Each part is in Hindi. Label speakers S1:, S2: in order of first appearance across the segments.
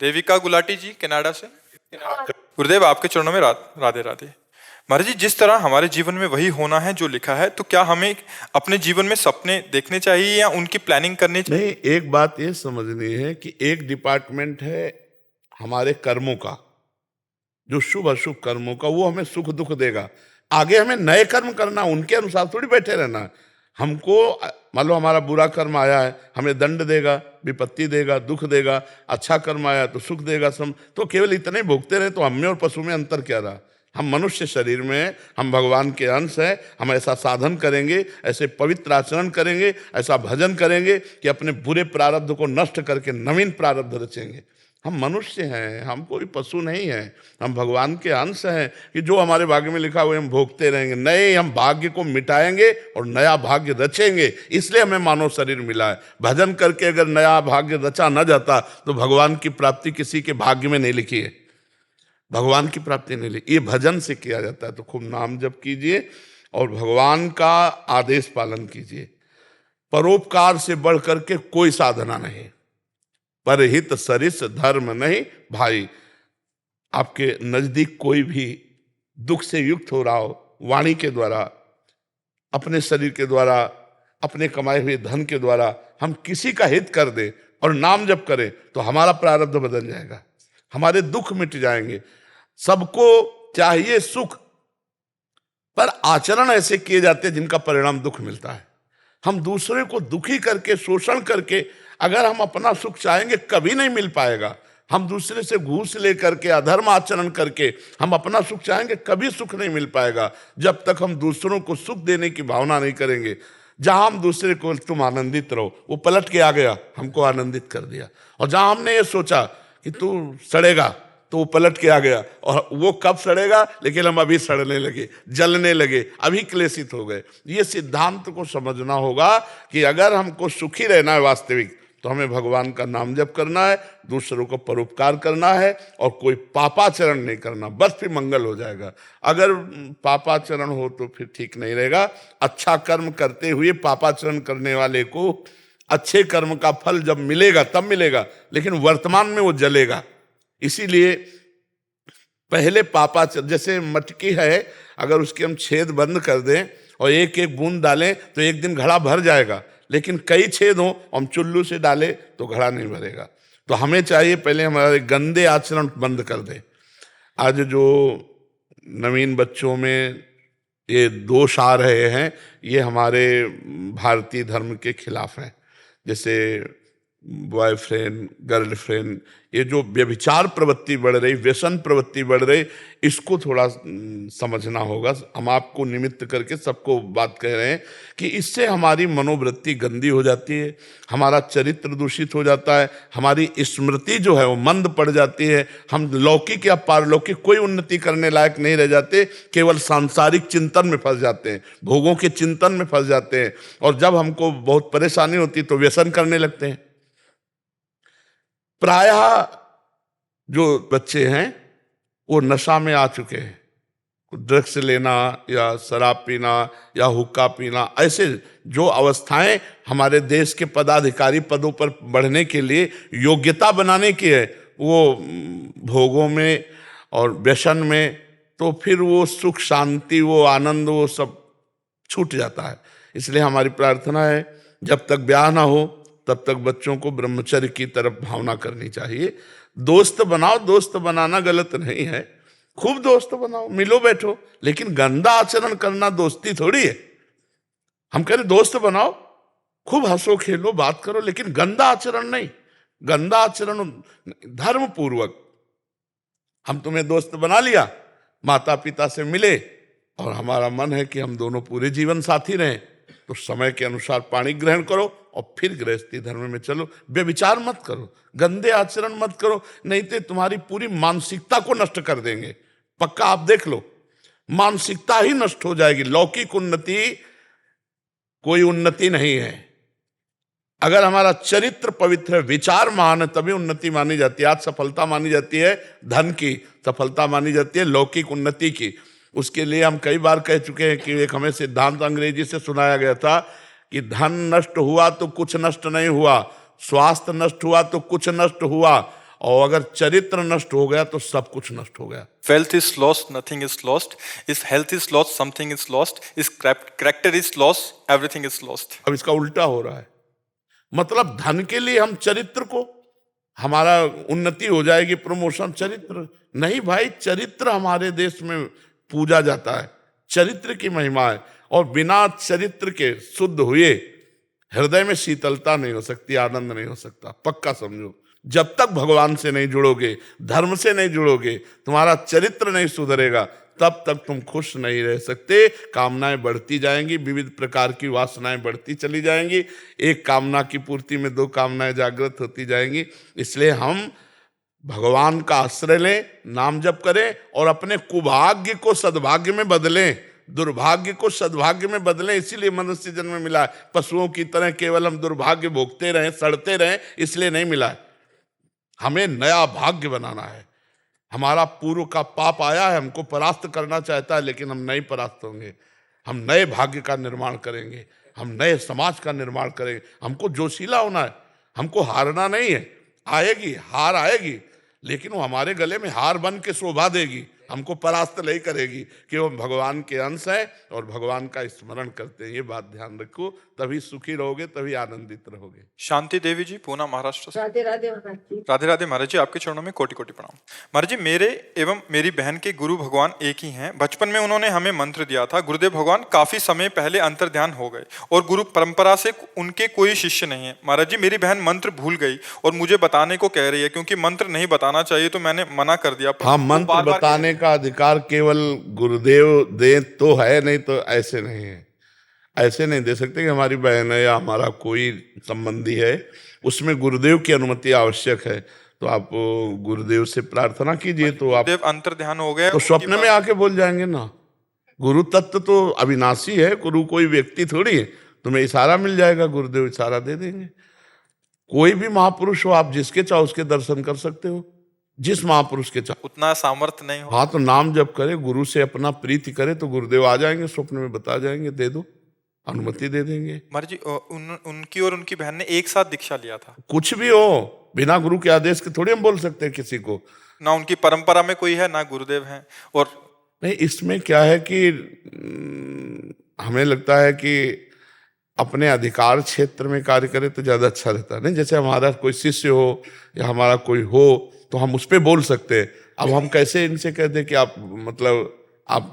S1: देविका गुलाटी जी कनाडा से। गुरुदेव आपके चरणों में राधे राधे। महाराज जी, जिस तरह हमारे जीवन में वही होना है जो लिखा है, तो क्या हमें अपने जीवन में सपने देखने चाहिए या उनकी प्लानिंग करनी चाहिए?
S2: नहीं, एक बात ये समझनी है कि एक डिपार्टमेंट है हमारे कर्मों का, जो शुभ अशुभ कर्मों का, वो हमें सुख दुख देगा। आगे हमें नए कर्म करना, उनके अनुसार थोड़ी बैठे रहना। हमको मान लो हमारा बुरा कर्म आया है, हमें दंड देगा, विपत्ति देगा, दुख देगा। अच्छा कर्म आया तो सुख देगा। तो केवल इतने भोगते रहे तो हम में और पशु में अंतर क्या रहा? हम मनुष्य शरीर में हैं, हम भगवान के अंश हैं। हम ऐसा साधन करेंगे, ऐसे पवित्र आचरण करेंगे, ऐसा भजन करेंगे कि अपने बुरे प्रारब्ध को नष्ट करके नवीन प्रारब्ध रचेंगे। हम मनुष्य हैं, हम कोई पशु नहीं हैं। हम भगवान के अंश हैं कि जो हमारे भाग्य में लिखा हुआ हम भोगते रहेंगे। नए हम भाग्य को मिटाएंगे और नया भाग्य रचेंगे। इसलिए हमें मानव शरीर मिला है। भजन करके अगर नया भाग्य रचा न जाता तो भगवान की प्राप्ति किसी के भाग्य में नहीं लिखी है। भगवान की प्राप्ति नहीं लिखी, ये भजन से किया जाता है। तो खूब नाम जप कीजिए और भगवान का आदेश पालन कीजिए। परोपकार से बढ़ करके कोई साधना नहीं। परहित सरिस धर्म नहीं भाई। आपके नजदीक कोई भी दुख से युक्त हो रहा हो, वाणी के द्वारा, अपने शरीर के द्वारा, अपने कमाए हुए धन के द्वारा हम किसी का हित कर दें और नाम जप करें तो हमारा प्रारब्ध बदल जाएगा, हमारे दुख मिट जाएंगे। सबको चाहिए सुख, पर आचरण ऐसे किए जाते हैं जिनका परिणाम दुख मिलता है। हम दूसरे को दुखी करके, शोषण करके अगर हम अपना सुख चाहेंगे कभी नहीं मिल पाएगा। हम दूसरे से घूस लेकर के, अधर्म आचरण करके हम अपना सुख चाहेंगे कभी सुख नहीं मिल पाएगा, जब तक हम दूसरों को सुख देने की भावना नहीं करेंगे। जहां हम दूसरे को तुम आनंदित रहो, वो पलट के आ गया, हमको आनंदित कर दिया। और जहां हमने ये सोचा कि तू सड़ेगा, तो वो पलट के आ गया। और वो कब सड़ेगा, लेकिन हम अभी सड़ने लगे, जलने लगे, अभी क्लेशित हो गए। ये सिद्धांत को समझना होगा कि अगर हमको सुखी रहना है वास्तविक, तो हमें भगवान का नाम जप करना है, दूसरों को परोपकार करना है और कोई पापाचरण नहीं करना, बस फिर मंगल हो जाएगा। अगर पापाचरण हो तो फिर ठीक नहीं रहेगा। अच्छा कर्म करते हुए पापाचरण करने वाले को अच्छे कर्म का फल जब मिलेगा तब मिलेगा, लेकिन वर्तमान में वो जलेगा। इसीलिए पहले पापाचरण, जैसे मटकी है, अगर उसके हम छेद बंद कर दें और एक एक बूंद डालें तो एक दिन घड़ा भर जाएगा, लेकिन कई छेद हो हम चुल्लू से डालें तो घड़ा नहीं भरेगा। तो हमें चाहिए पहले हमारे गंदे आचरण बंद कर दें। आज जो नवीन बच्चों में ये दोष आ रहे हैं, ये हमारे भारतीय धर्म के खिलाफ हैं। जैसे बॉयफ्रेंड, गर्लफ्रेंड, ये जो व्यभिचार प्रवृत्ति बढ़ रही, व्यसन प्रवृत्ति बढ़ रही, इसको थोड़ा समझना होगा। हम आपको निमित्त करके सबको बात कह रहे हैं कि इससे हमारी मनोवृत्ति गंदी हो जाती है, हमारा चरित्र दूषित हो जाता है, हमारी स्मृति जो है वो मंद पड़ जाती है। हम लौकिक या पारलौकिक कोई उन्नति करने लायक नहीं रह जाते, केवल सांसारिक चिंतन में फंस जाते हैं, भोगों के चिंतन में फंस जाते हैं। और जब हमको बहुत परेशानी होती तो व्यसन करने लगते हैं। प्रायः जो बच्चे हैं वो नशा में आ चुके हैं। ड्रग्स लेना या शराब पीना या हुक्का पीना, ऐसे जो अवस्थाएं हमारे देश के पदाधिकारी पदों पर बढ़ने के लिए योग्यता बनाने की है, वो भोगों में और व्यसन में, तो फिर वो सुख शांति, वो आनंद, वो सब छूट जाता है। इसलिए हमारी प्रार्थना है जब तक ब्याह ना हो तब तक बच्चों को ब्रह्मचर्य की तरफ भावना करनी चाहिए। दोस्त बनाओ, दोस्त बनाना गलत नहीं है, खूब दोस्त बनाओ, मिलो बैठो, लेकिन गंदा आचरण करना दोस्ती थोड़ी है। हम कह रहे दोस्त बनाओ, खूब हंसो खेलो बात करो, लेकिन गंदा आचरण नहीं। गंदा आचरण धर्म पूर्वक, हम तुम्हें दोस्त बना लिया, माता पिता से मिले और हमारा मन है कि हम दोनों पूरे जीवन साथी रहें, तो समय के अनुसार पाणी ग्रहण करो और फिर गृहस्थी धर्म में चलो। व्यभिचार मत करो, गंदे आचरण मत करो, नहीं तो तुम्हारी पूरी मानसिकता को नष्ट कर देंगे। पक्का आप देख लो, मानसिकता ही नष्ट हो जाएगी। लौकिक उन्नति कोई उन्नति नहीं है। अगर हमारा चरित्र पवित्र है, विचार महान है, तभी उन्नति मानी जाती है। आज सफलता मानी जाती है धन की, सफलता मानी जाती है लौकिक उन्नति की। उसके लिए हम कई बार कह चुके हैं कि एक हमें सिद्धांत अंग्रेजी से सुनाया गया था कि धन नष्ट हुआ तो कुछ नष्ट नहीं हुआ, स्वास्थ्य नष्ट हुआ तो कुछ नष्ट हुआ, और अगर चरित्र नष्ट हो गया तो सब कुछ नष्ट हो गया।
S1: Wealth is lost, nothing is lost. If health is lost, something is lost. If character is lost, everything is lost.
S2: अब इसका उल्टा हो रहा है, मतलब धन के लिए हम चरित्र को, हमारा उन्नति हो जाएगी, प्रमोशन, चरित्र नहीं भाई, चरित्र हमारे देश में पूजा जाता है, चरित्र की महिमा है, और बिना चरित्र के शुद्ध हुए हृदय में शीतलता नहीं हो सकती, आनंद नहीं हो सकता, पक्का समझो। जब तक भगवान से नहीं जुड़ोगे, धर्म से नहीं जुड़ोगे, तुम्हारा चरित्र नहीं सुधरेगा, तब तक तुम खुश नहीं रह सकते। कामनाएं बढ़ती जाएंगी, विविध प्रकार की वासनाएं बढ़ती चली जाएंगी, एक कामना की पूर्ति में दो कामनाएं जागृत होती जाएंगी। इसलिए हम भगवान का आश्रय लें, नाम जप करें और अपने कुभाग्य को सद्भाग्य में बदलें, दुर्भाग्य को सद्भाग्य में बदलें। इसीलिए मनुष्य जन्म मिला है। पशुओं की तरह केवल हम दुर्भाग्य भोगते रहें, सड़ते रहें, इसलिए नहीं मिला है। हमें नया भाग्य बनाना है। हमारा पूर्व का पाप आया है, हमको परास्त करना चाहता है, लेकिन हम नहीं परास्त होंगे। हम नए भाग्य का निर्माण करेंगे, हम नए समाज का निर्माण करेंगे। हमको जोशीला होना है, हमको हारना नहीं है। आएगी हार, आएगी, लेकिन वो हमारे गले में हार बन के शोभा देगी, हमको परास्त नहीं करेगी, कि वो भगवान के अंश है और भगवान का स्मरण करते हैं। ये बात ध्यान रखो, तभी सुखी रहोगे, तभी आनंदित रहोगे।
S1: शांति देवी जी, पूना, महाराष्ट्र से।
S3: राधे राधे महाराज जी।
S1: राधे राधे महाराज जी, आपके चरणों में कोटि कोटि प्रणाम। महाराज जी, मेरे एवं मेरी बहन के गुरु भगवान एक ही हैं। बचपन में उन्होंने हमें मंत्र दिया था। गुरुदेव भगवान काफी समय पहले अंतर ध्यान हो गए और गुरु परंपरा से उनके कोई शिष्य नहीं है। महाराज जी, मेरी बहन मंत्र भूल गई और मुझे बताने को कह रही है, क्योंकि मंत्र नहीं बताना चाहिए, तो मैंने मना कर दिया।
S2: हाँ, मंत्र बताने का अधिकार केवल गुरुदेव दे तो है, नहीं तो ऐसे नहीं है। ऐसे नहीं दे सकते कि हमारी बहन है या हमारा कोई संबंधी है, उसमें गुरुदेव की अनुमति आवश्यक है। तो आप गुरुदेव से प्रार्थना कीजिए, तो आप
S1: गुरुदेव अंतर ध्यान हो गया
S2: तो स्वप्न में आके बोल जाएंगे ना। गुरु तत्व तो अविनाशी है, गुरु कोई व्यक्ति थोड़ी है। तुम्हें इशारा मिल जाएगा, गुरुदेव इशारा दे देंगे। कोई भी महापुरुष हो, आप जिसके चाहो उसके दर्शन कर सकते हो, जिस महापुरुष के चाहो।
S1: उतना सामर्थ्य नहीं हो।
S2: हाँ, तो नाम जप करे, गुरु से अपना प्रीति करे, तो गुरुदेव आ जाएंगे, स्वप्न में बता जाएंगे, दे दो, अनुमति दे देंगे।
S1: महाराज जी, उनकी और उनकी बहन ने एक साथ दीक्षा लिया था।
S2: कुछ भी हो, बिना गुरु के आदेश के थोड़ी हम बोल सकते हैं किसी को।
S1: ना उनकी परंपरा में कोई है, ना गुरुदेव हैं। और
S2: नहीं, इसमें क्या है कि हमें लगता है कि अपने अधिकार क्षेत्र में कार्य करे तो ज्यादा अच्छा रहता है। नहीं, जैसे हमारा कोई शिष्य हो या हमारा कोई हो, तो हम उस पर बोल सकते हैं। अब हम कैसे इनसे कह दें कि आप, मतलब आप,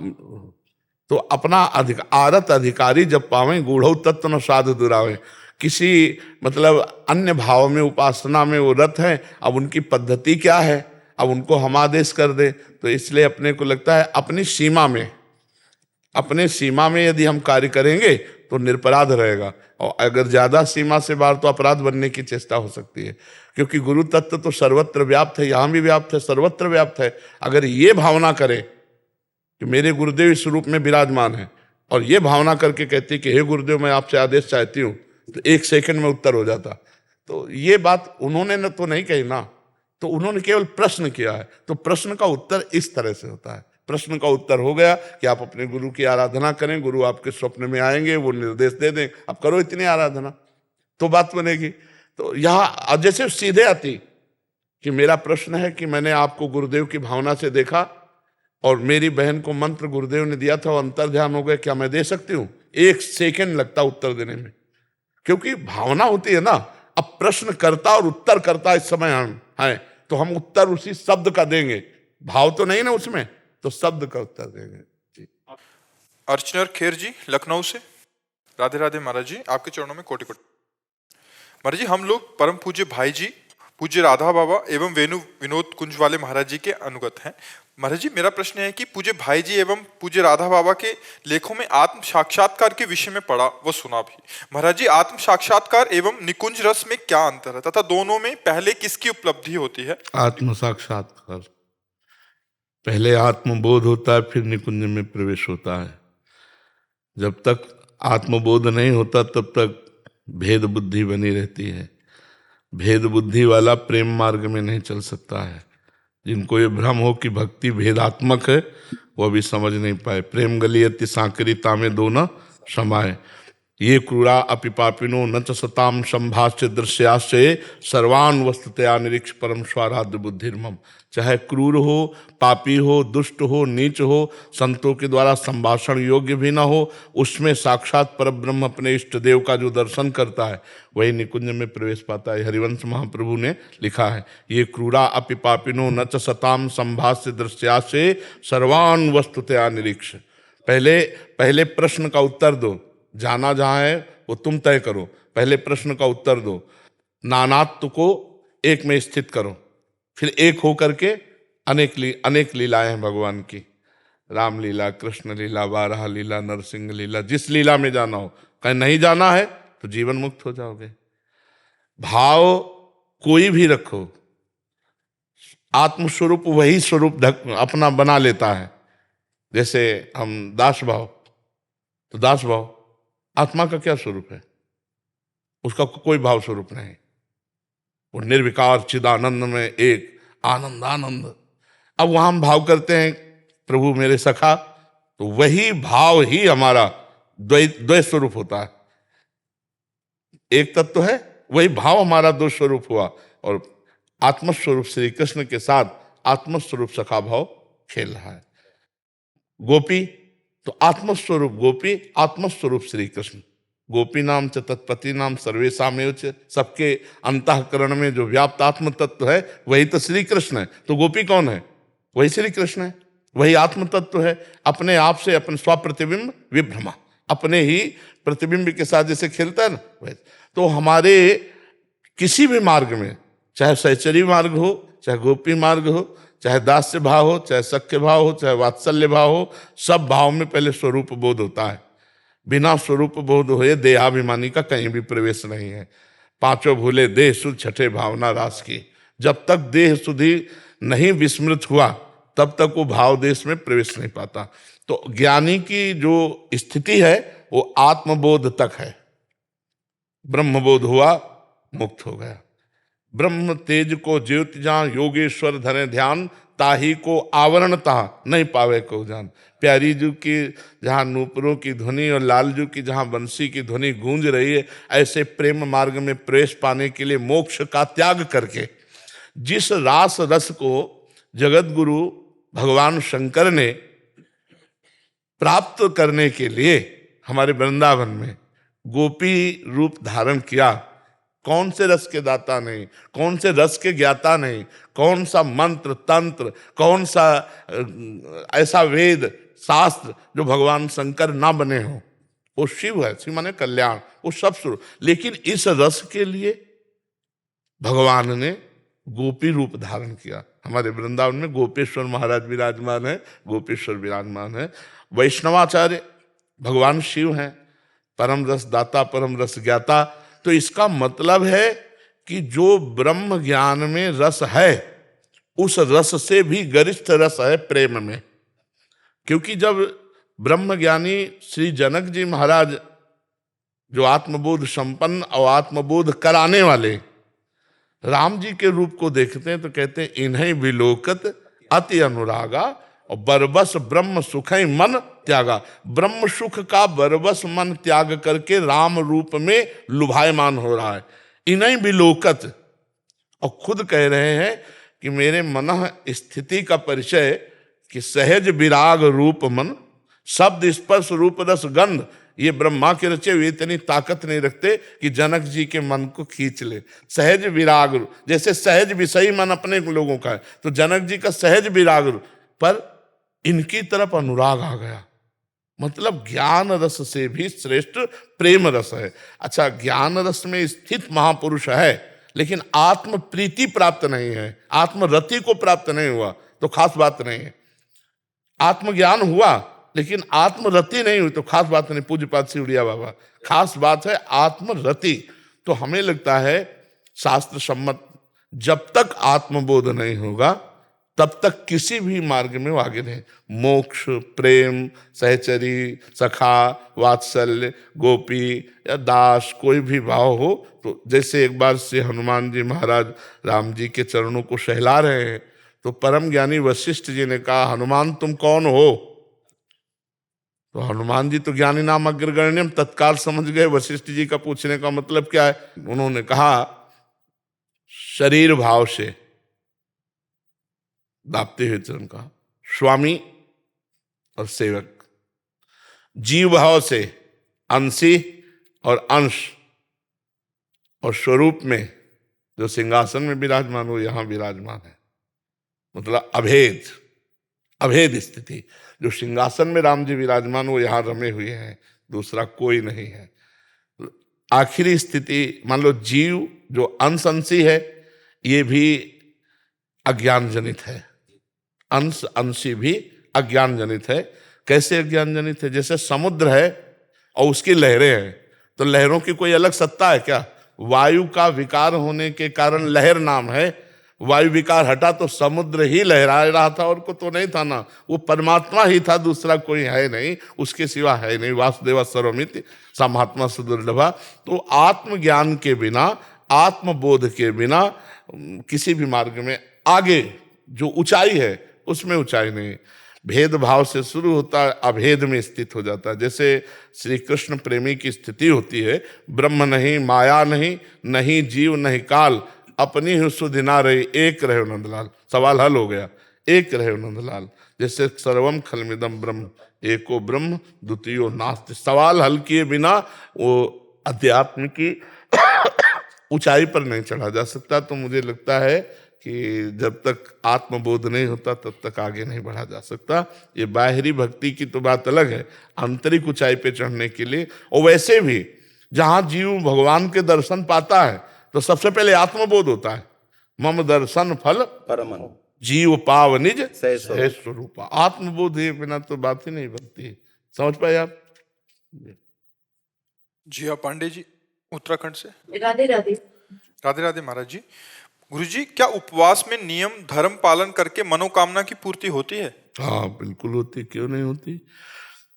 S2: तो अपना आरत अधिकारी जब पावे, गूढ़ तत्व न साधु दुरावे। किसी मतलब अन्य भाव में, उपासना में वो रत है, अब उनकी पद्धति क्या है, अब उनको हम आदेश कर दे। तो इसलिए अपने को लगता है अपनी सीमा में, अपने सीमा में यदि हम कार्य करेंगे तो निरपराध रहेगा, और अगर ज्यादा सीमा से बाहर तो अपराध बनने की चेष्टा हो सकती है। क्योंकि गुरु तत्व तो सर्वत्र व्याप्त है, यहाँ भी व्याप्त है, सर्वत्र व्याप्त है। अगर ये भावना करे कि मेरे गुरुदेव इस रूप में विराजमान है, और ये भावना करके कहती कि हे गुरुदेव मैं आपसे आदेश चाहती हूँ, तो 1 सेकंड में उत्तर हो जाता। तो ये बात उन्होंने न तो नहीं कही ना, तो उन्होंने केवल प्रश्न किया है। तो प्रश्न का उत्तर इस तरह से होता है। प्रश्न का उत्तर हो गया कि आप अपने गुरु की आराधना करें, गुरु आपके स्वप्न में आएंगे, वो निर्देश दे दें, आप करो इतनी आराधना, तो बात बनेगी। तो यहाँ जैसे सीधे आती कि मेरा प्रश्न है कि मैंने आपको गुरुदेव की भावना से देखा और मेरी बहन को मंत्र गुरुदेव ने दिया था, वो अंतर ध्यान हो गया, क्या मैं दे सकती हूँ? 1 सेकंड लगता उत्तर देने में, क्योंकि भावना होती है ना। अब प्रश्न करता और उत्तर करता इस समय हम हैं, तो हम उत्तर उसी शब्द का देंगे, भाव तो नहीं ना उसमें, तो शब्द का उत्तर देंगे जी।
S1: अर्चनर खेर जी, लखनऊ से। राधे राधे महाराज जी, आपके चरणों में कोटि कोटि। महाराज जी, हम लोग परम पूज्य भाई जी, पूज्य राधा बाबा एवं वेणु विनोद कुंज वाले महाराज जी के अनुगत हैं। महाराज जी, मेरा प्रश्न है कि पूज्य भाई जी एवं पूज्य राधा बाबा के लेखों में आत्म साक्षात्कार के विषय में पढ़ा व सुना भी। महाराज जी, आत्म साक्षात्कार एवं निकुंज रस में क्या अंतर है, तथा दोनों में पहले किसकी उपलब्धि होती है?
S2: आत्म साक्षात्कार पहले आत्मबोध होता है, फिर निकुंज में प्रवेश होता है। जब तक आत्मबोध नहीं होता तब तक भेद बुद्धि बनी रहती है। भेद बुद्धि वाला प्रेम मार्ग में नहीं चल सकता है। जिनको ये भ्रम हो कि भक्ति भेदात्मक है, वो अभी समझ नहीं पाए। प्रेम गलियति सांकरिता में दो न समाये। ये क्रूरा अपि पापिनो न च सताम संभाष्य दृश्याश्चये सर्वान् वस्तुतया निरीक्ष परम स्वाराध्य बुद्धिर्मम। चाहे क्रूर हो, पापी हो, दुष्ट हो, नीच हो, संतों के द्वारा संभाषण योग्य भी न हो, उसमें साक्षात परब्रह्म अपने इष्ट देव का जो दर्शन करता है वही निकुंज में प्रवेश पाता है। हरिवंश महाप्रभु ने लिखा है, ये क्रूरा अपि पापिनो न च सताम संभाष्य दृश्याश्चये सर्वान् वस्तुतया निरीक्ष। पहले प्रश्न का उत्तर दो, जाना जहां है वो तुम तय करो। पहले प्रश्न का उत्तर दो, नानात्व को एक में स्थित करो, फिर एक होकर के अनेक लीलाएं हैं भगवान की, रामलीला, कृष्ण लीला, बारह लीला, नरसिंह लीला, जिस लीला में जाना हो। कहीं नहीं जाना है तो जीवन मुक्त हो जाओगे। भाव कोई भी रखो, आत्मस्वरूप वही स्वरूप अपना बना लेता है। जैसे हम दास भाव, तो दास भाव आत्मा का क्या स्वरूप है? उसका कोई भाव स्वरूप नहीं, वो निर्विकार चिदानंद में एक आनंद आनंद। अब वहां हम भाव करते हैं प्रभु मेरे सखा, तो वही भाव ही हमारा द्वैत स्वरूप होता है। एक तत्व है, वही भाव हमारा दो स्वरूप हुआ, और आत्मस्वरूप श्री कृष्ण के साथ आत्मस्वरूप सखा भाव खेल रहा है। गोपी तो आत्मस्वरूप गोपी, आत्मस्वरूप श्री कृष्ण। गोपी नाम च तत्पति नाम सर्वेशामेव च, सबके अंतःकरण में जो व्याप्त आत्म तत्व है वही तो श्री कृष्ण है। तो गोपी कौन है? वही श्री कृष्ण है, वही आत्म तत्व है। अपने आप से अपने स्वप्रतिबिंब विभ्रमा, अपने ही प्रतिबिंब के साथ जैसे खेलता है ना वैसे। तो हमारे किसी भी मार्ग में, चाहे सहचरी मार्ग हो, चाहे गोपी मार्ग हो, चाहे दास्य भाव हो, चाहे सख्य भाव हो, चाहे वात्सल्य भाव हो, सब भाव में पहले स्वरूप बोध होता है। बिना स्वरूप बोध हुए देहाभिमानी का कहीं भी प्रवेश नहीं है। पांचों भूले देह सुध छठे भावना रास की। जब तक देह सुधि नहीं विस्मृत हुआ तब तक वो भाव देश में प्रवेश नहीं पाता। तो ज्ञानी की जो स्थिति है वो आत्मबोध तक है। ब्रह्मबोध हुआ, मुक्त हो गया। ब्रह्म तेज को ज्योति जहां योगेश्वर धरे ध्यान, ताही को आवरण तहा नहीं पावे को जान। प्यारी जी की जहां नूपुरों की ध्वनि और लाल जी की जहां बंसी की ध्वनि गूंज रही है, ऐसे प्रेम मार्ग में प्रवेश पाने के लिए मोक्ष का त्याग करके जिस रास रस को जगत गुरु भगवान शंकर ने प्राप्त करने के लिए हमारे वृंदावन में गोपी रूप धारण किया, कौन से रस के दाता नहीं, कौन से रस के ज्ञाता नहीं, कौन सा मंत्र तंत्र, कौन सा ऐसा वेद शास्त्र जो भगवान शंकर ना बने हो। वो शिव है, शिव माने कल्याण, वो सब शुरू। लेकिन इस रस के लिए भगवान ने गोपी रूप धारण किया। हमारे वृंदावन में गोपेश्वर महाराज विराजमान है, गोपेश्वर विराजमान है। वैष्णवाचार्य भगवान शिव हैं, परम रस दाता, परम रस ज्ञाता। तो इसका मतलब है कि जो ब्रह्म ज्ञान में रस है उस रस से भी गरिष्ठ रस है प्रेम में। क्योंकि जब ब्रह्म ज्ञानी श्री जनक जी महाराज जो आत्मबोध संपन्न और आत्मबोध कराने वाले राम जी के रूप को देखते हैं तो कहते हैं इन्हें विलोकत अति अनुरागा और बरबस ब्रह्म सुख मन त्यागा। ब्रह्म सुख का बरबस मन त्याग करके राम रूप में लुभायमान हो रहा है। इन्हें विलोकत, और खुद कह रहे हैं कि मेरे मन स्थिति का परिचय कि सहज विराग रूप मन, शब्द स्पर्श रूप रस गंध, ये ब्रह्मा के रचे हुए इतनी ताकत नहीं रखते कि जनक जी के मन को खींच ले। सहज विराग, जैसे सहज विषयी मन अपने लोगों का है तो जनक जी का सहज विराग, पर इनकी तरफ अनुराग आ गया। मतलब ज्ञान रस से भी श्रेष्ठ प्रेम रस है। अच्छा, ज्ञान रस में स्थित महापुरुष है लेकिन आत्म प्रीति प्राप्त नहीं है, आत्मरति को प्राप्त नहीं हुआ तो खास बात नहीं है। आत्मज्ञान हुआ लेकिन आत्मरति नहीं हुई तो खास बात नहीं। पूज्यपाद सिवड़िया बाबा, खास बात है आत्मरति। तो हमें लगता है शास्त्र सम्मत जब तक आत्मबोध नहीं होगा तब तक किसी भी मार्ग में वो आगे नहीं। मोक्ष, प्रेम, सहचरी, सखा, वात्सल्य, गोपी या दास, कोई भी भाव हो तो जैसे एक बार से हनुमान जी महाराज राम जी के चरणों को सहला रहे हैं तो परम ज्ञानी वशिष्ठ जी ने कहा, हनुमान तुम कौन हो? तो हनुमान जी तो ज्ञानी नाम अग्रगण्यम तत्काल समझ गए। वशिष्ठ जी का पूछने का मतलब क्या है? उन्होंने कहा शरीर भाव से दापते हुए चरण कहा स्वामी और सेवक, जीव भाव से अंशी और अंश, और स्वरूप में जो सिंहासन में विराजमान हो यहां विराजमान है, मतलब अभेद, अभेद स्थिति। जो सिंहासन में राम जी विराजमान वो यहां रमे हुए हैं, दूसरा कोई नहीं है। आखिरी स्थिति मान लो जीव जो अंश अंशी है ये भी अज्ञान जनित है, अंश अंशी भी अज्ञान जनित है। कैसे अज्ञान जनित है? जैसे समुद्र है और उसकी लहरें हैं, तो लहरों की कोई अलग सत्ता है क्या? वायु का विकार होने के कारण लहर नाम है, वायु विकार हटा तो समुद्र ही लहरा रहा था और को तो नहीं था ना, वो परमात्मा ही था, दूसरा कोई है नहीं, उसके सिवा है नहीं। वासुदेवा सर्वमिति सा महात्मा सुदुर्लभा। तो आत्मज्ञान के बिना, आत्मबोध के बिना किसी भी मार्ग में आगे जो ऊंचाई है उसमें ऊंचाई नहीं। भेदभाव से शुरू होता है, अभेद में स्थित हो जाता है। जैसे श्री कृष्ण प्रेमी की स्थिति होती है, ब्रह्म नहीं, माया नहीं, नहीं जीव नहीं काल, अपनी ही सुधि ना रही, एक रहे नंदलाल। सवाल हल हो गया, एक रहे नंदलाल। जैसे सर्वम खलमिदम ब्रह्म, एको ब्रह्म द्वितीयो नास्ति। सवाल हल किए बिना वो अध्यात्म की ऊंचाई पर नहीं चढ़ा जा सकता। तो मुझे लगता है कि जब तक आत्मबोध नहीं होता तब तक आगे नहीं बढ़ा जा सकता। ये बाहरी भक्ति की तो बात अलग है, आंतरिक ऊंचाई पे चढ़ने के लिए। और वैसे भी जहां जीव भगवान के दर्शन पाता है तो सबसे पहले आत्मबोध होता है। मम दर्शन फल
S3: परम
S2: जीव पाव निज
S3: सह
S2: स्वरूप। आत्मबोध है बिना तो बात ही नहीं बनती। समझ पाए आप?
S1: जी हाँ, पांडे जी उत्तराखंड से।
S4: राधे राधे।
S1: राधे राधे महाराज जी। गुरुजी, क्या उपवास में नियम धर्म पालन करके मनोकामना की पूर्ति होती है?
S2: हाँ बिल्कुल होती, क्यों नहीं होती।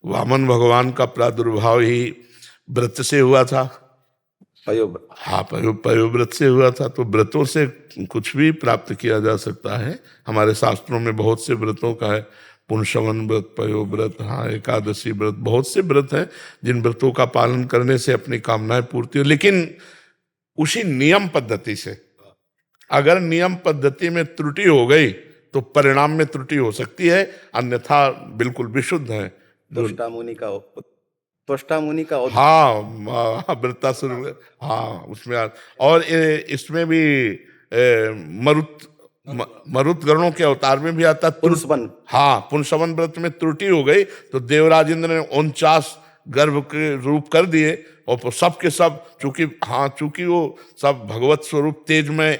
S2: वामन भगवान का प्रादुर्भाव ही व्रत से हुआ था। हाँ, पयोव्रत से हुआ था। तो व्रतों से कुछ भी प्राप्त किया जा सकता है। हमारे शास्त्रों में बहुत से व्रतों का है, पुंसवन व्रत, पयोव्रत, हाँ एकादशी व्रत, बहुत से व्रत हैं जिन व्रतों का पालन करने से अपनी कामनाएं पूर्ति हो, लेकिन उसी नियम पद्धति से। अगर नियम पद्धति में त्रुटि हो गई तो परिणाम में त्रुटि हो सकती है, अन्यथा बिल्कुल विशुद्ध है।
S3: त्वष्टा मुनि का
S2: हाँ वृत्तासुर, हाँ उसमें। और इसमें भी मरुत गणों के अवतार में भी आता
S3: पुंसवन।
S2: हाँ, पुंसवन व्रत में त्रुटि हो गई तो देवराज इंद्र ने 49 गर्भ के रूप कर दिए और सब के सब, चूंकि वो सब भगवत स्वरूप तेज में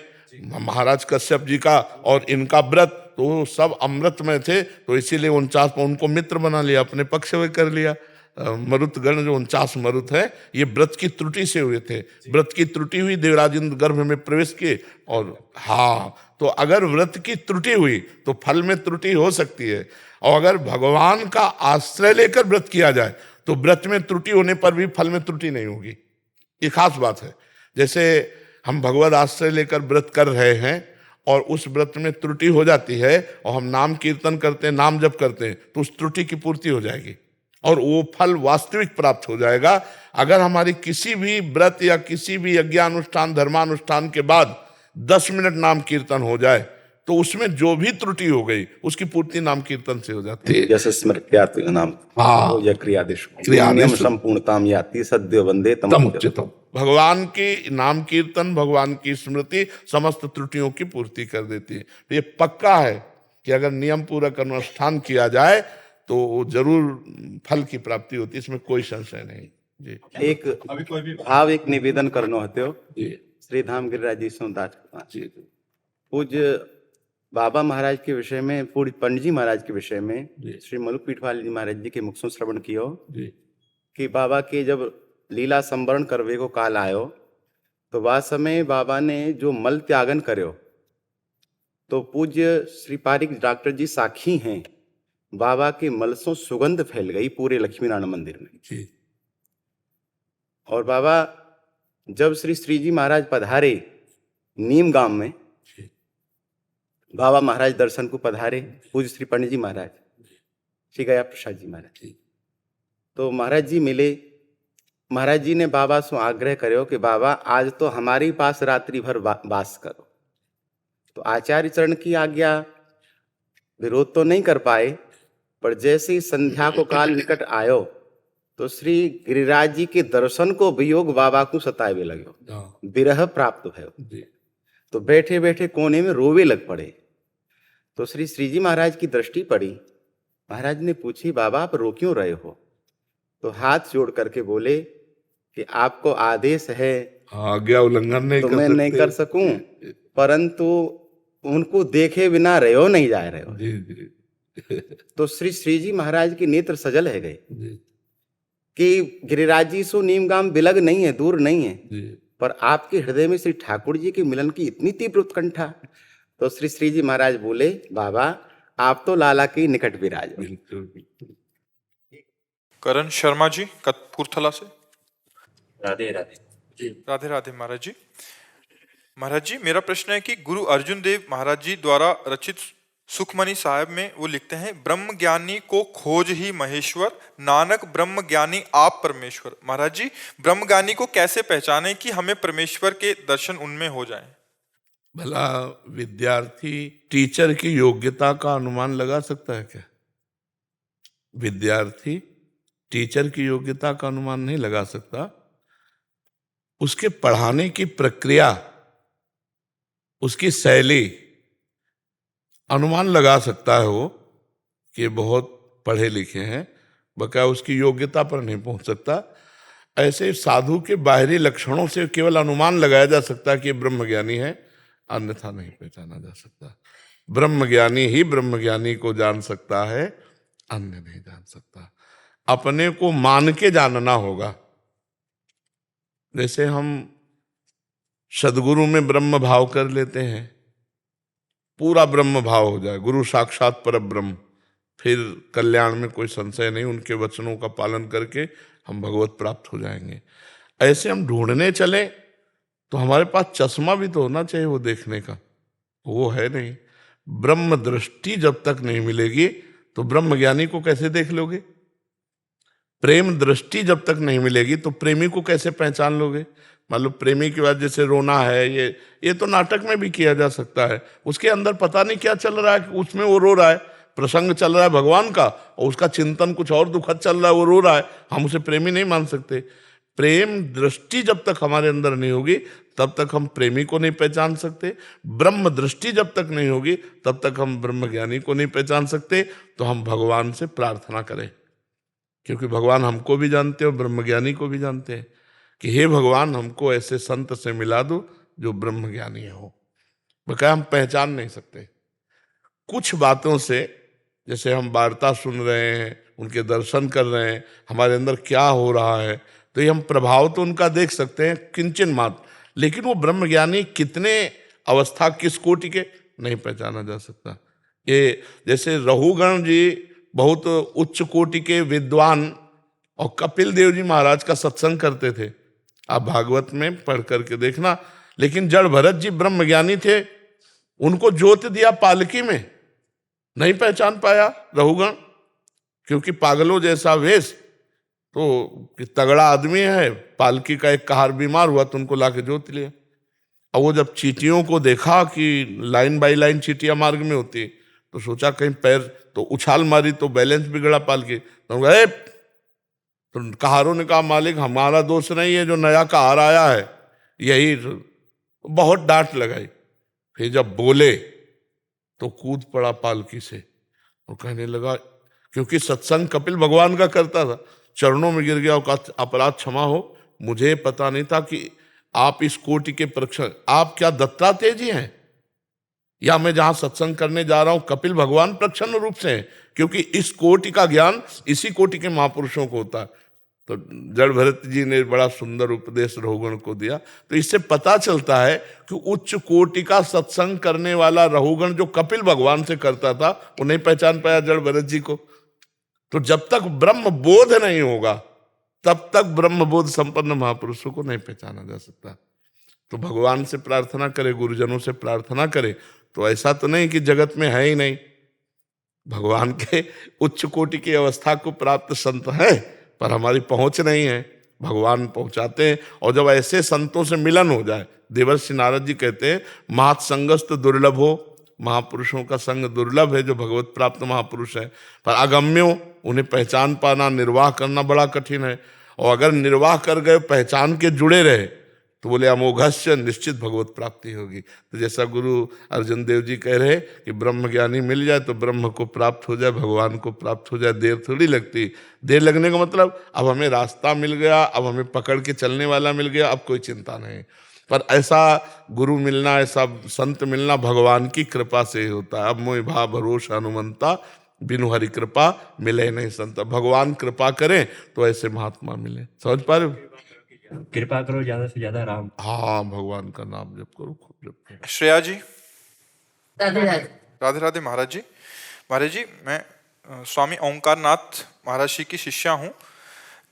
S2: महाराज कश्यप जी का और इनका व्रत, तो सब अमृत में थे, तो इसीलिए 49 को उनको मित्र बना लिया, अपने पक्ष में कर लिया। मरुत गण जो 49 मरुत है ये व्रत की त्रुटि से हुए थे। व्रत की त्रुटि हुई, देवराज इंद्र गर्भ में प्रवेश किए। और हाँ, तो अगर व्रत की त्रुटि हुई तो फल में त्रुटि हो सकती है। और अगर भगवान का आश्रय लेकर व्रत किया जाए तो व्रत में त्रुटि होने पर भी फल में त्रुटि नहीं होगी। ये खास बात है। जैसे हम भगवत आश्रय लेकर व्रत कर रहे हैं और उस व्रत में त्रुटि हो जाती है और हम नाम कीर्तन करते हैं, नाम जप करते हैं, तो उस त्रुटि की पूर्ति हो जाएगी और वो फल वास्तविक प्राप्त हो जाएगा। अगर हमारी किसी भी व्रत या किसी भी यज्ञानुष्ठान धर्मानुष्ठान के बाद 10 मिनट नाम कीर्तन हो जाए तो उसमें जो भी त्रुटि हो गई उसकी पूर्ति नाम कीर्तन से हो जाती है।
S3: जैसे स्मृत्यात् नाम
S2: क्रियादेश
S3: संपूर्णताम याति सद्यो वंदे
S2: तमुच्चितम। भगवान की नाम कीर्तन, भगवान की स्मृति समस्त त्रुटियों की पूर्ति कर देती है। तो ये पक्का है कि अगर नियम पूर्वक अनुष्ठान किया जाए तो जरूर फल की प्राप्ति होती है, इसमें कोई संशय नहीं। जी,
S3: एक निवेदन करनो हत्यो श्री धाम गिरिराज जी सोदास पूज्य बाबा महाराज के विषय में, पूज्य पंडित जी महाराज के विषय में श्री मलुक पीठवाल जी महाराज जी के मुख से श्रवण कियो कि बाबा के जब लीला संवरण करवे को काल आयो तो वह समय बाबा ने जो मल त्यागन कर्यो, तो पूज्य श्री पारिक डॉक्टर जी साखी हैं, बाबा के मल से सुगंध फैल गई पूरे लक्ष्मी नारायण मंदिर में। और बाबा जब श्री जी महाराज पधारे नीम गांव में, बाबा महाराज दर्शन को पधारे, पूज्य श्री पंडित जी महाराज, श्री गया प्रसाद जी महाराज, तो महाराज जी मिले। महाराज जी ने बाबा से आग्रह करो कि बाबा आज तो हमारे पास रात्रि भर वास करो। तो आचार्य चरण की आज्ञा विरोध तो नहीं कर पाए, पर जैसे ही संध्या को काल निकट आयो तो श्री गिरिराज जी के दर्शन को वियोग बाबा को सतावे लगो, विरह प्राप्त भयो। तो बैठे बैठे कोने में रोवे लग पड़े। तो श्री श्रीजी महाराज की दृष्टि पड़ी। महाराज ने पूछी, बाबा आप रो क्यों रहे हो? तो हाथ जोड़ करके बोले कि आपको आदेश है,
S2: आज्ञा उल्लंघन नहीं
S3: तो
S2: कर
S3: मैं नहीं
S2: सकते।
S3: कर सकूं, परंतु उनको देखे बिना रहे हो नहीं जा रहे हो।
S2: जी जी
S3: तो श्री श्रीजी महाराज के नेत्र सजल है गए
S2: जी
S3: कि गिरिराज जी सो नीमगाम बिलग नहीं है, दूर नहीं है,
S2: जी।
S3: पर आपके हृदय में श्री ठाकुर जी के मिलन की इतनी तीव्र उत्कंठा। तो श्री श्रीजी महाराज बोले, बाबा आप तो लाला के निकट विराज हो।
S2: बिल्कुल।
S1: करण शर्मा जी कपूरथला से।
S4: राधे राधे।
S1: राधे राधे महाराज जी। महाराज जी मेरा प्रश्न है कि गुरु अर्जुन देव महाराज जी द्वारा रचित सुखमणि साहब में वो लिखते हैं, ब्रह्म ज्ञानी को खोज ही महेश्वर, नानक ब्रह्म ज्ञानी आप परमेश्वर। महाराज जी ब्रह्म ज्ञानी को कैसे पहचाने कि हमें परमेश्वर के दर्शन उनमें हो जाएं?
S2: भला विद्यार्थी टीचर की योग्यता का अनुमान लगा सकता है क्या? विद्यार्थी टीचर की योग्यता का अनुमान नहीं लगा सकता। उसके पढ़ाने की प्रक्रिया, उसकी शैली अनुमान लगा सकता है वो कि बहुत पढ़े लिखे हैं, बकाया उसकी योग्यता पर नहीं पहुंच सकता। ऐसे साधु के बाहरी लक्षणों से केवल अनुमान लगाया जा सकता है कि ब्रह्मज्ञानी है, अन्यथा नहीं पहचाना जा सकता। ब्रह्मज्ञानी ही ब्रह्मज्ञानी को जान सकता है, अन्य नहीं जान सकता। अपने को मान के जानना होगा। जैसे हम सदगुरु में ब्रह्म भाव कर लेते हैं, पूरा ब्रह्म भाव हो जाए, गुरु साक्षात पर ब्रह्म, फिर कल्याण में कोई संशय नहीं, उनके वचनों का पालन करके हम भगवत प्राप्त हो जाएंगे। ऐसे हम ढूंढने चले तो हमारे पास चश्मा भी तो होना चाहिए वो देखने का, वो है नहीं। ब्रह्म दृष्टि जब तक नहीं मिलेगी तो ब्रह्म ज्ञानी को कैसे देख लोगे? प्रेम दृष्टि जब तक नहीं मिलेगी तो प्रेमी को कैसे पहचान लोगे? मान लो प्रेमी के बाद जैसे रोना है, ये तो नाटक में भी किया जा सकता है। उसके अंदर पता नहीं क्या चल रहा है, उसमें वो रो रहा है, प्रसंग चल रहा है भगवान का, और उसका चिंतन कुछ और दुखद चल रहा है, वो रो रहा है, हम उसे प्रेमी नहीं मान सकते। प्रेम दृष्टि जब तक हमारे अंदर नहीं होगी तब तक हम प्रेमी को नहीं पहचान सकते। ब्रह्म दृष्टि जब तक नहीं होगी तब तक हम ब्रह्म ज्ञानी को नहीं पहचान सकते। तो हम भगवान से प्रार्थना करें, क्योंकि भगवान हमको भी जानते हैं और ब्रह्मज्ञानी को भी जानते हैं, कि हे भगवान हमको ऐसे संत से मिला दो जो ब्रह्मज्ञानी हो। बकाया हम पहचान नहीं सकते कुछ बातों से। जैसे हम वार्ता सुन रहे हैं, उनके दर्शन कर रहे हैं, हमारे अंदर क्या हो रहा है, तो ये हम प्रभाव तो उनका देख सकते हैं किंचन मात्र, लेकिन वो ब्रह्मज्ञानी कितने अवस्था किस कोटि के नहीं पहचाना जा सकता। ये जैसे रघुगण जी बहुत उच्च कोटि के विद्वान और कपिल देव जी महाराज का सत्संग करते थे, आप भागवत में पढ़ करके देखना। लेकिन जड़ भरत जी ब्रह्मज्ञानी थे, उनको जोत दिया पालकी में, नहीं पहचान पाया रघुगण, क्योंकि पागलों जैसा वेश, तो तगड़ा आदमी है, पालकी का एक कहार बीमार हुआ तो उनको लाके जोत लिया। और वो जब चींटियों को देखा कि लाइन बाई लाइन चींटियां मार्ग में होती, तो सोचा कहीं पैर, तो उछाल मारी तो बैलेंस बिगड़ा पालकी, तो कहारों ने कहा मालिक हमारा दोष नहीं है, जो नया कहार आया है यही, बहुत डांट लगाई। फिर जब बोले तो कूद पड़ा पालकी से और कहने लगा, क्योंकि सत्संग कपिल भगवान का करता था, चरणों में गिर गया और कहा अपराध क्षमा हो, मुझे पता नहीं था कि आप इस कोटि के प्रक्षण, आप क्या दत्तात्रेय जी हैं, या मैं जहां सत्संग करने जा रहा हूं कपिल भगवान प्रच्छन्न रूप से हैं, क्योंकि इस कोटि का ज्ञान इसी कोटि के महापुरुषों को होता है। तो जड़ भरत जी ने बड़ा सुंदर उपदेश रघुगण को दिया। तो इससे पता चलता है कि उच्च कोटि का सत्संग करने वाला रघुगण जो कपिल भगवान से करता था, वो नहीं पहचान पाया जड़ भरत जी को। तो जब तक ब्रह्म बोध नहीं होगा तब तक ब्रह्म बोध संपन्न महापुरुषों को नहीं पहचाना जा सकता। तो भगवान से प्रार्थना करे, गुरुजनों से प्रार्थना करे, तो ऐसा तो नहीं कि जगत में है ही नहीं, भगवान के उच्च कोटि की अवस्था को प्राप्त संत हैं, पर हमारी पहुंच नहीं है। भगवान पहुंचाते हैं। और जब ऐसे संतों से मिलन हो जाए, देवर्षि नारद जी कहते हैं महत् संगस्त दुर्लभ हो, महापुरुषों का संग दुर्लभ है जो भगवत प्राप्त महापुरुष है। पर अगम्यो, उन्हें पहचान पाना, निर्वाह करना बड़ा कठिन है। और अगर निर्वाह कर गए, पहचान के जुड़े रहे, तो बोले अमोघस्य, निश्चित भगवत प्राप्ति होगी। तो जैसा गुरु अर्जुन देव जी कह रहे कि ब्रह्म ज्ञानी मिल जाए तो ब्रह्म को प्राप्त हो जाए, भगवान को प्राप्त हो जाए, देर थोड़ी लगती। देर लगने का मतलब अब हमें रास्ता मिल गया, अब हमें पकड़ के चलने वाला मिल गया, अब कोई चिंता नहीं। पर ऐसा गुरु मिलना, ऐसा संत मिलना भगवान की कृपा से ही होता है। अब मोहि भा भरोसा हनुमंता, बिनु हरि कृपा मिले नहीं संत। भगवान कृपा करें तो ऐसे महात्मा मिले। समझ पा रहे हो?
S4: कृपा करो ज्यादा से ज्यादा राम।
S2: हाँ, भगवान का नाम जप करो, खूब जप करो।
S1: श्रेया जी।
S5: राधे राधे।
S1: राधे राधे महाराज जी। महाराज जी, मैं स्वामी ओंकार नाथ महाराज जी की शिष्या हूँ।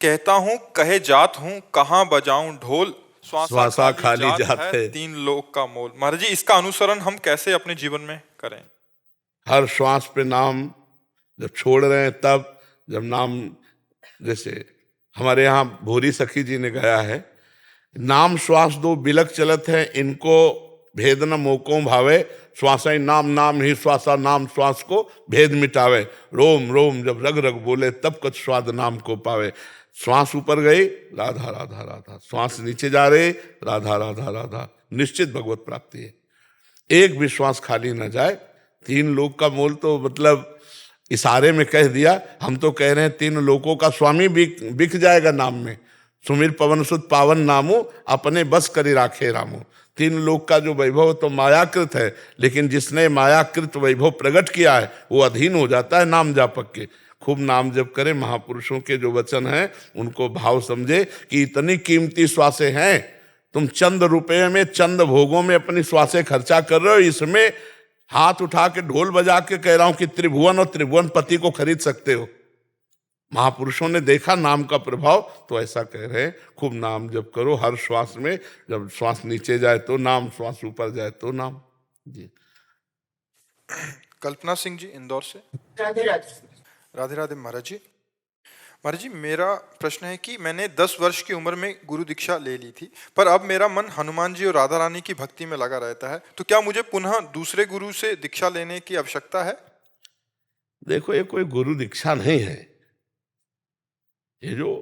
S1: कहता हूँ कहे जात हूँ, कहाँ बजाऊं ढोल,
S2: श्वासा खाली जात है,
S1: तीन लोक का मोल। महाराज जी, इसका अनुसरण हम कैसे अपने जीवन में करें?
S2: हर श्वास पे नाम जब छोड़ रहे हैं, तब जब नाम, जैसे हमारे यहाँ भोरी सखी जी ने गाया है, नाम श्वास दो बिलक चलत है, इनको भेद न मोको भावे, श्वास नाम नाम ही श्वासा, नाम श्वास को भेद मिटावे, रोम रोम जब रग रग बोले, तब कुछ स्वाद नाम को पावे। श्वास ऊपर गई, राधा राधा राधा, श्वास नीचे जा रहे, राधा राधा राधा, निश्चित भगवत प्राप्ति है। एक भी श्वास खाली न जाए। तीन लोक का मोल तो मतलब इशारे में कह दिया। हम तो कह रहे हैं तीन लोकों का स्वामी बिक जाएगा नाम में। सुमिर पवन सुत पावन नामो, अपने बस करी राखे रामो। तीन लोक का जो वैभव तो मायाकृत है, लेकिन जिसने मायाकृत वैभव प्रकट किया है वो अधीन हो जाता है नाम जापक के। खूब नाम जप करे। महापुरुषों के जो वचन हैं उनको भाव समझे कि इतनी कीमती श्वासें हैं, तुम चंद रुपये में, चंद भोगों में अपनी श्वासें खर्चा कर रहे हो। इसमें हाथ उठा के ढोल बजा के कह रहा हूं कि त्रिभुवन और त्रिभुवन पति को खरीद सकते हो। महापुरुषों ने देखा नाम का प्रभाव, तो ऐसा कह रहे हैं खूब नाम जप करो हर श्वास में। जब श्वास नीचे जाए तो नाम, श्वास ऊपर जाए तो नाम। जी।
S1: कल्पना सिंह जी, इंदौर से।
S5: राधे राधे।
S1: राधे राधे महाराज जी। महाराज जी, मेरा प्रश्न है कि मैंने 10 वर्ष की उम्र में गुरु दीक्षा ले ली थी, पर अब मेरा मन हनुमान जी और राधा रानी की भक्ति में लगा रहता है। तो क्या मुझे पुनः दूसरे गुरु से दीक्षा लेने की आवश्यकता है?
S2: देखो, ये कोई गुरु दीक्षा नहीं है। ये जो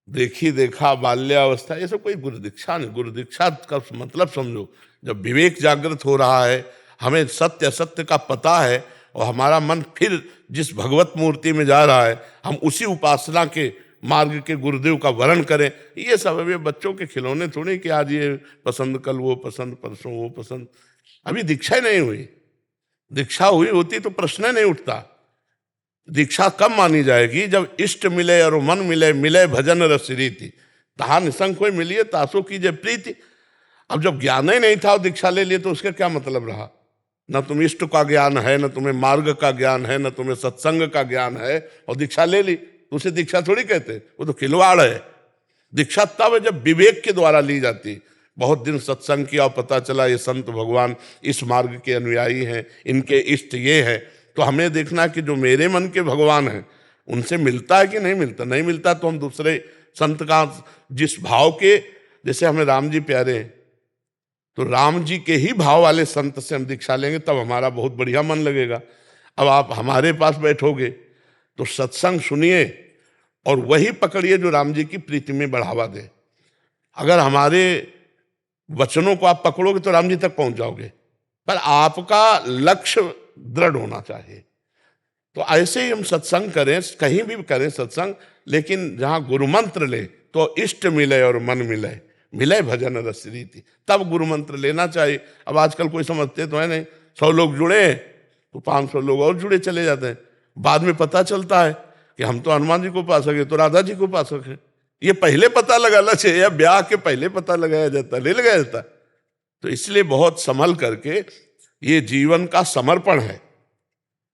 S2: देखी देखा बाल्यावस्था, ये सब कोई गुरु दीक्षा नहीं। गुरु दीक्षा का मतलब समझो, जब विवेक जागृत हो रहा है, हमें सत्य असत्य का पता है, और हमारा मन फिर जिस भगवत मूर्ति में जा रहा है, हम उसी उपासना के मार्ग के गुरुदेव का वर्ण करें। ये सब अभी बच्चों के खिलौने थोड़े कि आज ये पसंद, कल वो पसंद, परसों वो पसंद। अभी दीक्षा ही नहीं हुई। दीक्षा हुई होती तो प्रश्न ही नहीं उठता। दीक्षा कब मानी जाएगी? जब इष्ट मिले और मन मिले, मिले भजन रस रीति, तहा निसंग कोई मिलिए तासो कीजिए प्रीति। अब जब ज्ञान ही नहीं था और दीक्षा ले लिए तो उसका क्या मतलब रहा? न तुम इष्ट का ज्ञान है, न तुम्हें मार्ग का ज्ञान है, न तुम्हें सत्संग का ज्ञान है, और दीक्षा ले ली तो उसे दीक्षा थोड़ी कहते, वो तो खिलवाड़ है। दीक्षा तब है जब विवेक के द्वारा ली जाती। बहुत दिन सत्संग किया और पता चला ये संत भगवान इस मार्ग के अनुयायी हैं, इनके इष्ट ये हैं, तो हमें देखना कि जो मेरे मन के भगवान हैं उनसे मिलता है कि नहीं मिलता। नहीं मिलता तो हम दूसरे संत का, जिस भाव के, जैसे हमें राम जी प्यारे हैं तो राम जी के ही भाव वाले संत से हम दीक्षा लेंगे, तब हमारा बहुत बढ़िया मन लगेगा। अब आप हमारे पास बैठोगे तो सत्संग सुनिए और वही पकड़िए जो राम जी की प्रीति में बढ़ावा दे। अगर हमारे वचनों को आप पकड़ोगे तो राम जी तक पहुंच जाओगे, पर आपका लक्ष्य दृढ़ होना चाहिए। तो ऐसे ही हम सत्संग करें, कहीं भी करें सत्संग, लेकिन जहां गुरु मंत्र ले तो इष्ट मिले और मन मिले, मिले भजन रस रीति, तब गुरु मंत्र लेना चाहिए। अब आजकल कोई समझते तो है नहीं, 100 लोग जुड़े तो 500 लोग और जुड़े चले जाते हैं। बाद में पता चलता है कि हम तो हनुमान जी को पा सके, तो राधा जी को पा सके। ये पहले पता लगाना चाहिए, या ब्याह के पहले पता लगाया जाता, ले लगाया जाता। तो इसलिए बहुत संभल करके, ये जीवन का समर्पण है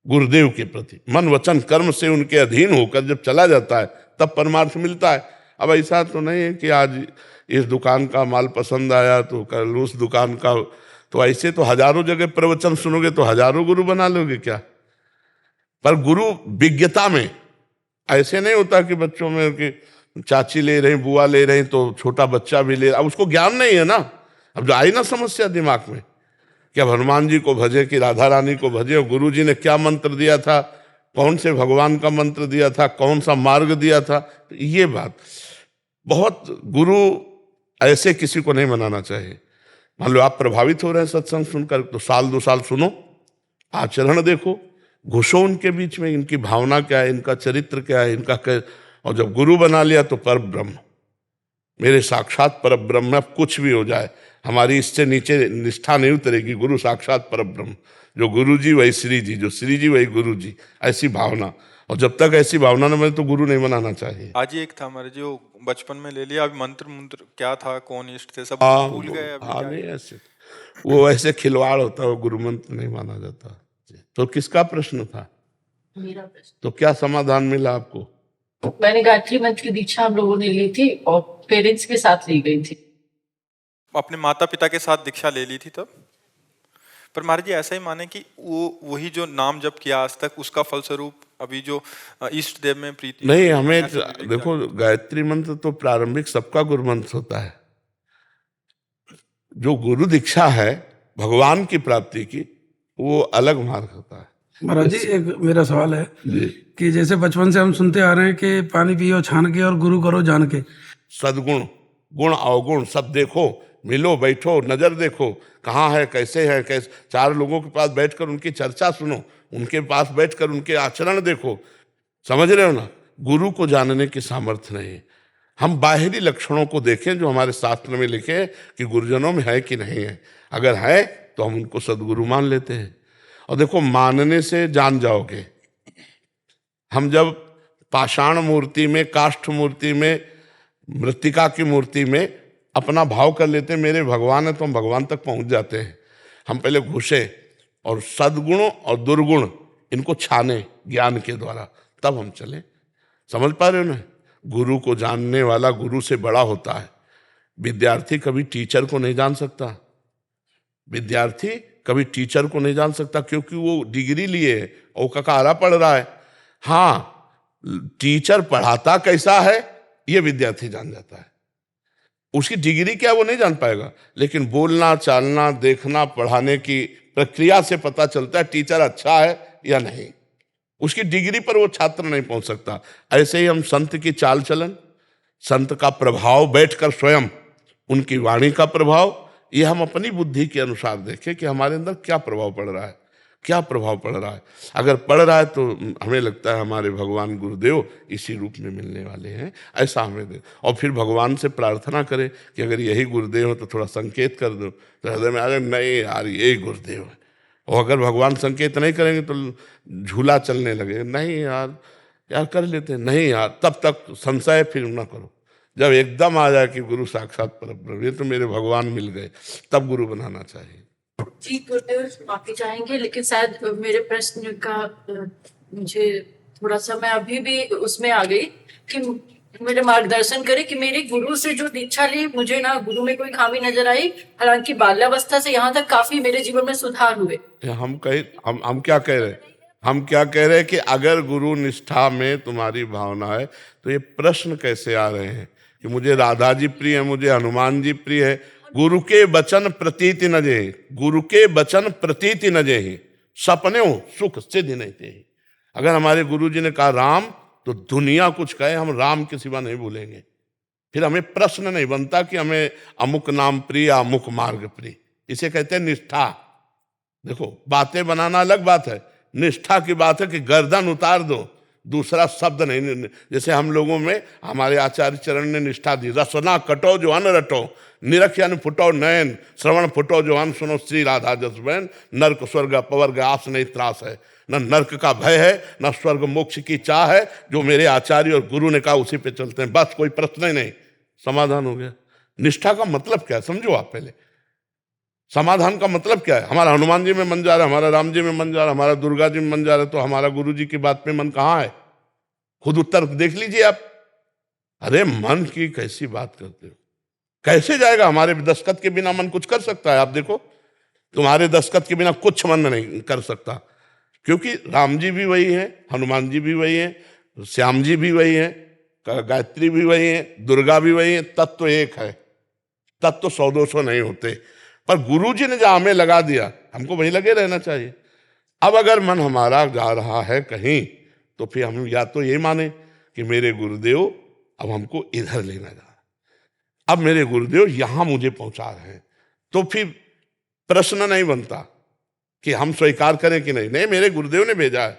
S2: गुरुदेव के प्रति। मन वचन कर्म से उनके अधीन होकर जब चला जाता है तब परमार्थ मिलता है। अब ऐसा तो नहीं है कि आज इस दुकान का माल पसंद आया तो कल उस दुकान का, तो ऐसे तो हजारों जगह प्रवचन सुनोगे तो हजारों गुरु बना लोगे क्या? पर गुरु विज्ञता में, ऐसे नहीं होता कि बच्चों में कि चाची ले रही, बुआ ले रही, तो छोटा बच्चा भी ले रहा। अब उसको ज्ञान नहीं है ना, अब जो आई ना समस्या दिमाग में कि अब हनुमान जी को भजे कि राधा रानी को भजे, और गुरु जी ने क्या मंत्र दिया था, कौन से भगवान का मंत्र दिया था, कौन सा मार्ग दिया था। तो ये बात बहुत, गुरु ऐसे किसी को नहीं मनाना चाहिए। मान लो आप प्रभावित हो रहे हैं सत्संग सुनकर, तो साल 2 साल सुनो, आचरण देखो, घुसो उनके बीच में, इनकी भावना क्या है, इनका चरित्र क्या है, इनका क्या। और जब गुरु बना लिया तो पर ब्रह्म, मेरे साक्षात पर ब्रह्म, अब कुछ भी हो जाए हमारी इससे नीचे निष्ठा नहीं उतरेगी। गुरु साक्षात पर ब्रह्म, जो गुरु जी वही श्री जी, जो श्री जी वही गुरु जी, ऐसी भावना। और जब तक ऐसी भावना न बने तो गुरु नहीं बनाना चाहिए।
S1: आज ही एक था हमारे जो बचपन में ले लिया, अभी मंत्र मंत्र क्या था, कौन इष्ट थे, सब भूल गए अभी।
S2: हाँ नहीं, ऐसे वो ऐसे खिलवाड़ होता है, वो गुरु मंत्र नहीं माना जाता। तो किसका प्रश्न था?
S5: मेरा प्रश्न।
S2: तो क्या समाधान मिला आपको?
S5: मैंने गायत्री मंत्र की दीक्षा हम लोगों ने ली थी और पेरेंट्स के साथ ली गई थी।
S1: अपने माता पिता के साथ दीक्षा ले ली थी तब। पर महाराज जी ऐसा ही माने कि वो वही जो नाम जप किया आज तक, उसका फलस्वरूप अभी जो इष्ट देव में प्रीति
S2: नहीं, हमें देखो, गायत्री मंत्र तो प्रारंभिक सबका गुरु मंत्र होता है। जो गुरु दीक्षा है भगवान की प्राप्ति की, वो अलग मार्ग होता है।
S6: महाराज जी एक मेरा सवाल है कि जैसे बचपन से हम सुनते आ रहे हैं कि पानी पियो छान के और गुरु करो जान के।
S2: सद्गुण, गुण अवगुण सब देखो, मिलो बैठो, नजर देखो, कहाँ है, कैसे है, कैसे। 4 लोगों के पास बैठकर उनकी चर्चा सुनो, उनके पास बैठकर उनके आचरण देखो। समझ रहे हो ना? गुरु को जानने की सामर्थ्य नहीं है। हम बाहरी लक्षणों को देखें जो हमारे शास्त्र में लिखे हैं कि गुरुजनों में है कि नहीं है। अगर है तो हम उनको सदगुरु मान लेते हैं। और देखो, मानने से जान जाओगे। हम जब पाषाण मूर्ति में, काष्ठ मूर्ति में, मृत्तिका की मूर्ति में अपना भाव कर लेते हैं मेरे भगवान है, तो हम भगवान तक पहुंच जाते हैं। हम पहले घुसे और सद्गुणों और दुर्गुण इनको छाने ज्ञान के द्वारा, तब हम चले। समझ पा रहे हो ना? गुरु को जानने वाला गुरु से बड़ा होता है। विद्यार्थी कभी टीचर को नहीं जान सकता, विद्यार्थी कभी टीचर को नहीं जान सकता, क्योंकि वो डिग्री लिए है और ककारा पढ़ रहा है। हाँ, टीचर पढ़ाता कैसा है ये विद्यार्थी जान जाता है, उसकी डिग्री क्या वो नहीं जान पाएगा, लेकिन बोलना, चालना, देखना, पढ़ाने की प्रक्रिया से पता चलता है टीचर अच्छा है या नहीं। उसकी डिग्री पर वो छात्र नहीं पहुंच सकता। ऐसे ही हम संत की चाल चलन, संत का प्रभाव, बैठकर स्वयं उनकी वाणी का प्रभाव, ये हम अपनी बुद्धि के अनुसार देखें कि हमारे अंदर क्या प्रभाव पड़ रहा है, क्या प्रभाव पड़ रहा है। अगर पड़ रहा है तो हमें लगता है हमारे भगवान गुरुदेव इसी रूप में मिलने वाले हैं, ऐसा हमें दे। और फिर भगवान से प्रार्थना करें कि अगर यही गुरुदेव है तो थोड़ा संकेत कर दो। तो हृदय में अगर नहीं यार यही गुरुदेव है, और अगर भगवान संकेत नहीं करेंगे तो झूला चलने लगे, नहीं यार कर लेते हैं, नहीं यार, तब तक संशय फिर ना करो। जब एकदम आ जाए कि गुरु साक्षात परब्रह्म, ये तो मेरे भगवान मिल गए, तब गुरु बनाना चाहिए।
S5: जी गुरुदेव, माफी चाहेंगे, लेकिन शायद मेरे प्रश्न का मुझे थोड़ा सा, मैं अभी भी उसमें आ गई कि मेरे मार्गदर्शन करे कि मेरे गुरु से जो दीक्षा ली, मुझे ना गुरु में कोई खामी नजर आई। हालांकि बाल्यावस्था से यहाँ तक काफी मेरे जीवन में सुधार हुए।
S2: हम क्या कह रहे हैं? हम क्या कह रहे हैं कि अगर गुरु निष्ठा में तुम्हारी भावना है तो ये प्रश्न कैसे आ रहे हैं कि मुझे राधा जी प्रिय है, मुझे हनुमान जी प्रिय है। गुरु के बचन प्रतीति न जे, गुरु के बचन प्रतीति न जे, सपने हो सुख सिद्ध नहीं थे। अगर हमारे गुरु जी ने कहा राम, तो दुनिया कुछ कहे हम राम के सिवा नहीं भूलेंगे। फिर हमें प्रश्न नहीं बनता कि हमें अमुक नाम प्रिय, अमुक मार्ग प्रिय। इसे कहते हैं निष्ठा। देखो, बातें बनाना अलग बात है, निष्ठा की बात है कि गर्दन उतार दो, दूसरा शब्द नहीं। जैसे हम लोगों में हमारे आचार्य चरण ने निष्ठा दी, रसना कटो जो अन रटो, निरख यानी फुटो नयन, श्रवण फुटो जो अन सुनो, श्री राधा जस बहन, नर्क स्वर्ग अपवर्ग आस नहीं त्रास है। न नर्क का भय है, न स्वर्ग मोक्ष की चाह है। जो मेरे आचार्य और गुरु ने कहा उसी पे चलते हैं, बस कोई प्रश्न ही नहीं, समाधान हो गया। निष्ठा का मतलब क्या है समझो आप पहले। समाधान का मतलब क्या है? हमारा हनुमान जी में मन जा रहा है, हमारा राम जी में मन जा रहा है, हमारा दुर्गा जी में मन जा रहा है, तो हमारा गुरु जी की बात में मन कहाँ है? खुद उत्तर देख लीजिए आप। अरे मन की कैसी बात करते हो, कैसे जाएगा? हमारे दस्तखत के बिना मन कुछ कर सकता है? आप देखो, तुम्हारे दस्तखत के बिना कुछ मन नहीं कर सकता, क्योंकि राम जी भी वही है, हनुमान जी भी वही है, श्याम जी भी वही है, गायत्री भी वही है, दुर्गा भी वही है, तत्व एक है। तत्व 100-200 नहीं होते, पर गुरु जी ने जहां हमें लगा दिया हमको वही लगे रहना चाहिए। अब अगर मन हमारा जा रहा है कहीं, तो फिर हम या तो ये माने कि मेरे गुरुदेव अब हमको इधर लेना जा, अब मेरे गुरुदेव यहां मुझे पहुंचा रहे हैं, तो फिर प्रश्न नहीं बनता कि हम स्वीकार करें कि नहीं, नहीं मेरे गुरुदेव ने भेजा है,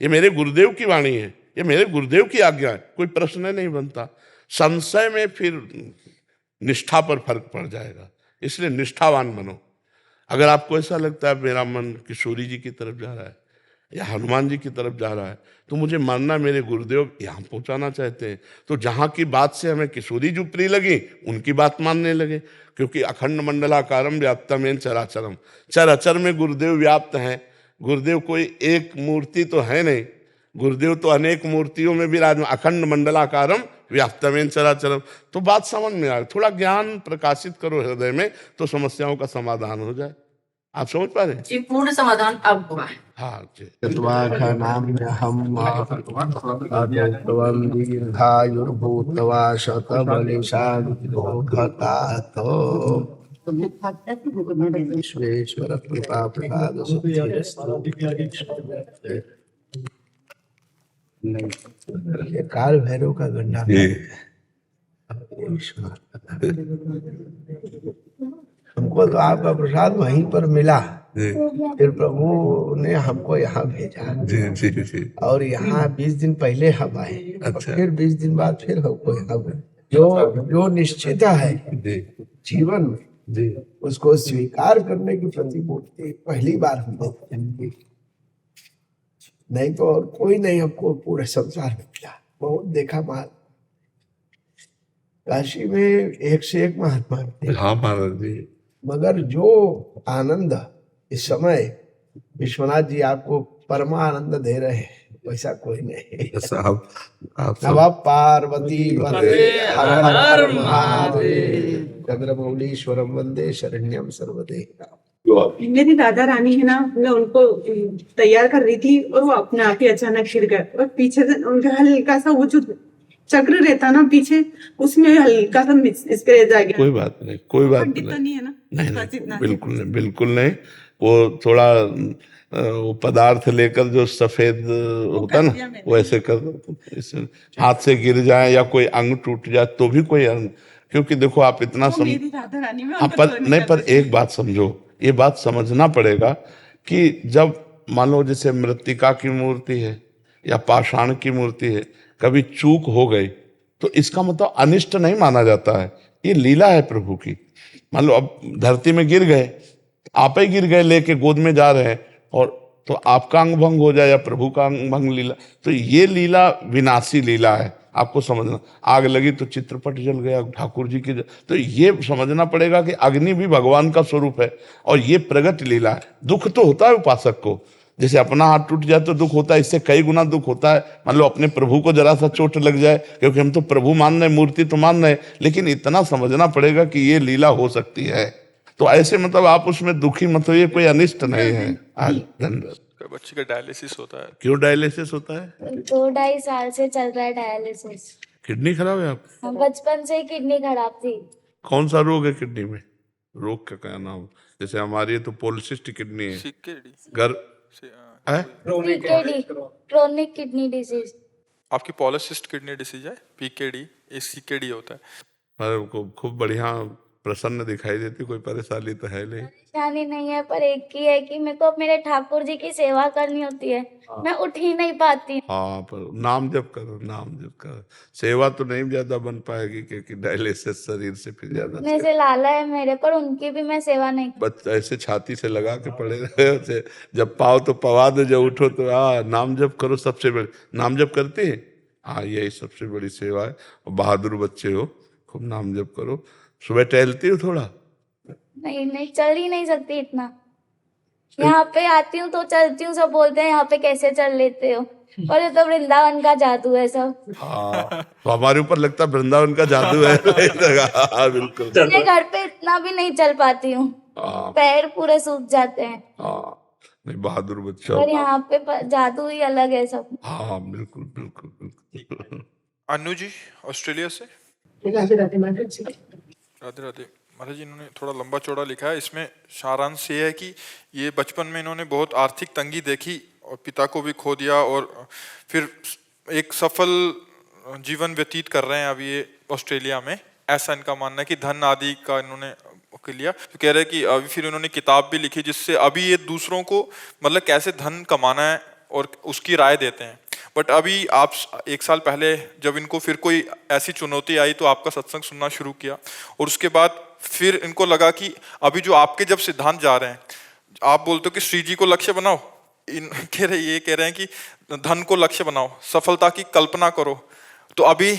S2: ये मेरे गुरुदेव की वाणी है, ये मेरे गुरुदेव की आज्ञा है, कोई प्रश्न नहीं बनता। संशय में फिर निष्ठा पर फर्क पड़ जाएगा, इसलिए निष्ठावान बनो। अगर आपको ऐसा लगता है मेरा मन किशोरी जी की तरफ जा रहा है या हनुमान जी की तरफ जा रहा है, तो मुझे मानना मेरे गुरुदेव यहाँ पहुँचाना चाहते हैं, तो जहाँ की बात से हमें किशोरी जी प्रिय लगी उनकी बात मानने लगे, क्योंकि अखंड मंडलाकारम व्याप्तमेन चराचरम, चराचर में गुरुदेव व्याप्त हैं। गुरुदेव कोई एक मूर्ति तो है नहीं, गुरुदेव तो अनेक मूर्तियों में विराजमान, अखंड मंडलाकारम व्याप्तमेन चराचरम। तो बात समझ में आए, थोड़ा ज्ञान प्रकाशित करो हृदय में, तो समस्याओं का समाधान हो जाए। आप समझ पा रहे हैं?
S5: जी, पूर्ण समाधान अब हुआ है।
S2: हाँ जी।
S7: दीर्घायुर्भूतवा शतबलिशालिभोधतातो विश्वेश्वर कृपा प्रसाद ये काल भैरव का गंडा हमको तो आपका प्रसाद वहीं पर मिला, फिर प्रभु ने हमको यहाँ भेजा और यहाँ 20 दिन पहले हम आए, फिर 20 दिन बाद फिर हमको यहाँ जो निश्चित है जीवन में उसको स्वीकार करने की प्रतिपूर्ति पहली बार हमने, नहीं तो और कोई नहीं हमको पूरे संसार में मिला। बहुत देखा महाराज, काशी में एक से एक महात्मा थे,
S2: हाँ महाराज जी,
S7: मगर जो आनंद इस समय विश्वनाथ जी आपको परमानंद दे रहे हैं वैसा कोई नहीं।
S2: साहब
S7: नमः पार्वती पते हर हर महादेव, चंद्रमौलीश्वरम वंदे शरण्यम सर्वदेव।
S8: मेरी दादा रानी है ना, मैं उनको तैयार कर रही थी और वो अपने आप ही अचानक गिर गए, और पीछे से उनका हल्का सा वो जो चक्र रहता ना पीछे, उसमें हल्का सा स्क्रैच आ गया।
S2: कोई बात नहीं, कोई बात
S8: नहीं है ना,
S2: नहीं, बिल्कुल नहीं, बिल्कुल नहीं। वो थोड़ा वो पदार्थ लेकर जो सफेद होता ना, वो ऐसे कर हाथ से गिर जाए या कोई अंग टूट जाए तो भी कोई अंग, क्योंकि देखो आप इतना नहीं, पर एक बात समझो, ये बात समझना पड़ेगा कि जब मान लो जैसे मृत्तिका की मूर्ति है या पाषाण की मूर्ति है, कभी चूक हो गई तो इसका मतलब अनिष्ट नहीं माना जाता है, ये लीला है प्रभु की। मान लो अब धरती में गिर गए, आप ही गिर गए लेके गोद में जा रहे हैं, और तो आपका अंग भंग हो जाए या प्रभु का अंग भंग, लीला तो ये लीला विनाशी लीला है, आपको समझना। आग लगी तो चित्रपट जल गया ठाकुर जी की, तो ये समझना पड़ेगा कि अग्नि भी भगवान का स्वरूप है और ये प्रगट लीला है। दुख तो होता है उपासक को, जैसे अपना हाथ टूट जाए तो दुख होता है, इससे कई गुना दुख होता है। मान लो अपने प्रभु को जरा सा चोट लग जाए, क्योंकि हम तो प्रभु मान रहे, मूर्ति तो मान रहे, लेकिन इतना समझना पड़ेगा कि ये लीला हो सकती है। तो ऐसे मतलब आप उसमें दुखी मत होइए, कोई अनिष्ट नहीं है। धन्यवाद।
S1: बच्चे का डायलिसिस होता है।
S2: क्यों डायलिसिस होता है?
S9: 2-2.5 साल से चल रहा है डायलिसिस।
S2: किडनी खराब है आप?
S9: बचपन से ही किडनी खराब थी।
S2: कौन सा रोग है किडनी में? रोग का क्या नाम? जैसे हमारी तो पॉलिसिस्टिक किडनी है,
S9: क्रोनिक किडनी डिजीज।
S1: आपकी पॉलिसिस्ट किडनी डिसीज है, पीकेडी, सीकेडी होता है।
S2: मेरे को खूब बढ़िया प्रसन्न दिखाई देती, कोई परेशानी तो है नहीं।
S9: परेशानी नहीं है, पर एक ही है कि मेरे को मेरे ठाकुर जी की सेवा करनी होती है, मैं उठ ही नहीं पाती।
S2: हाँ, पर नाम जप करो, नाम जप करो। सेवा तो नहीं ज्यादा बन पाएगी क्योंकि डायलिसिस शरीर से फिर ज्यादा।
S9: मेरे से लाला है मेरे पर, उनकी भी मैं सेवा नहीं।
S2: बस ऐसे छाती से लगा के पड़े रहे, जब पाओ तो पवा दो, जब उठो तो नाम जप करो। सबसे बड़ी नाम जप करते हैं, हाँ यही सबसे बड़ी सेवा है। और बहादुर बच्चे हो, खूब नाम जप करो। सुबह टहलती हो थोड़ा?
S9: नहीं, चल ही नहीं सकती इतना। यहाँ पे आती हूँ तो चलती हूँ, सब बोलते हैं यहाँ पे कैसे चल लेते हो, और ये तो वृंदावन का जादू है सब।
S2: हाँ, तो हमारे ऊपर लगता है वृंदावन का जादू है। बिल्कुल।
S9: मैं घर पे इतना भी नहीं चल पाती हूँ, पैर पूरे सूख जाते हैं।
S2: हाँ, नहीं, बहादुर बच्चा।
S9: पर यहाँ पे जादू ही अलग है सब।
S2: हाँ बिल्कुल बिल्कुल बिल्कुल।
S1: अनु जी ऑस्ट्रेलिया से।
S8: राधे राधे माता जी।
S1: राधे राधे महाराज जी, इन्होंने थोड़ा लंबा चौड़ा लिखा है, इसमें सारांश ये है कि ये बचपन में इन्होंने बहुत आर्थिक तंगी देखी और पिता को भी खो दिया और फिर एक सफल जीवन व्यतीत कर रहे हैं अभी ये ऑस्ट्रेलिया में, ऐसा इनका मानना है कि धन आदि का इन्होंने के लिया। तो कह रहे हैं कि अभी फिर इन्होंने किताब भी लिखी जिससे अभी ये दूसरों को मतलब कैसे धन कमाना है और उसकी राय देते हैं। बट अभी आप 1 साल पहले जब इनको फिर कोई ऐसी चुनौती आई तो आपका सत्संग सुनना शुरू किया और उसके बाद फिर इनको लगा कि अभी जो आपके जब सिद्धांत जा रहे हैं, आप बोलते हो कि श्री जी को लक्ष्य बनाओ, कह रहे हैं कि धन को लक्ष्य बनाओ, सफलता की कल्पना करो। तो अभी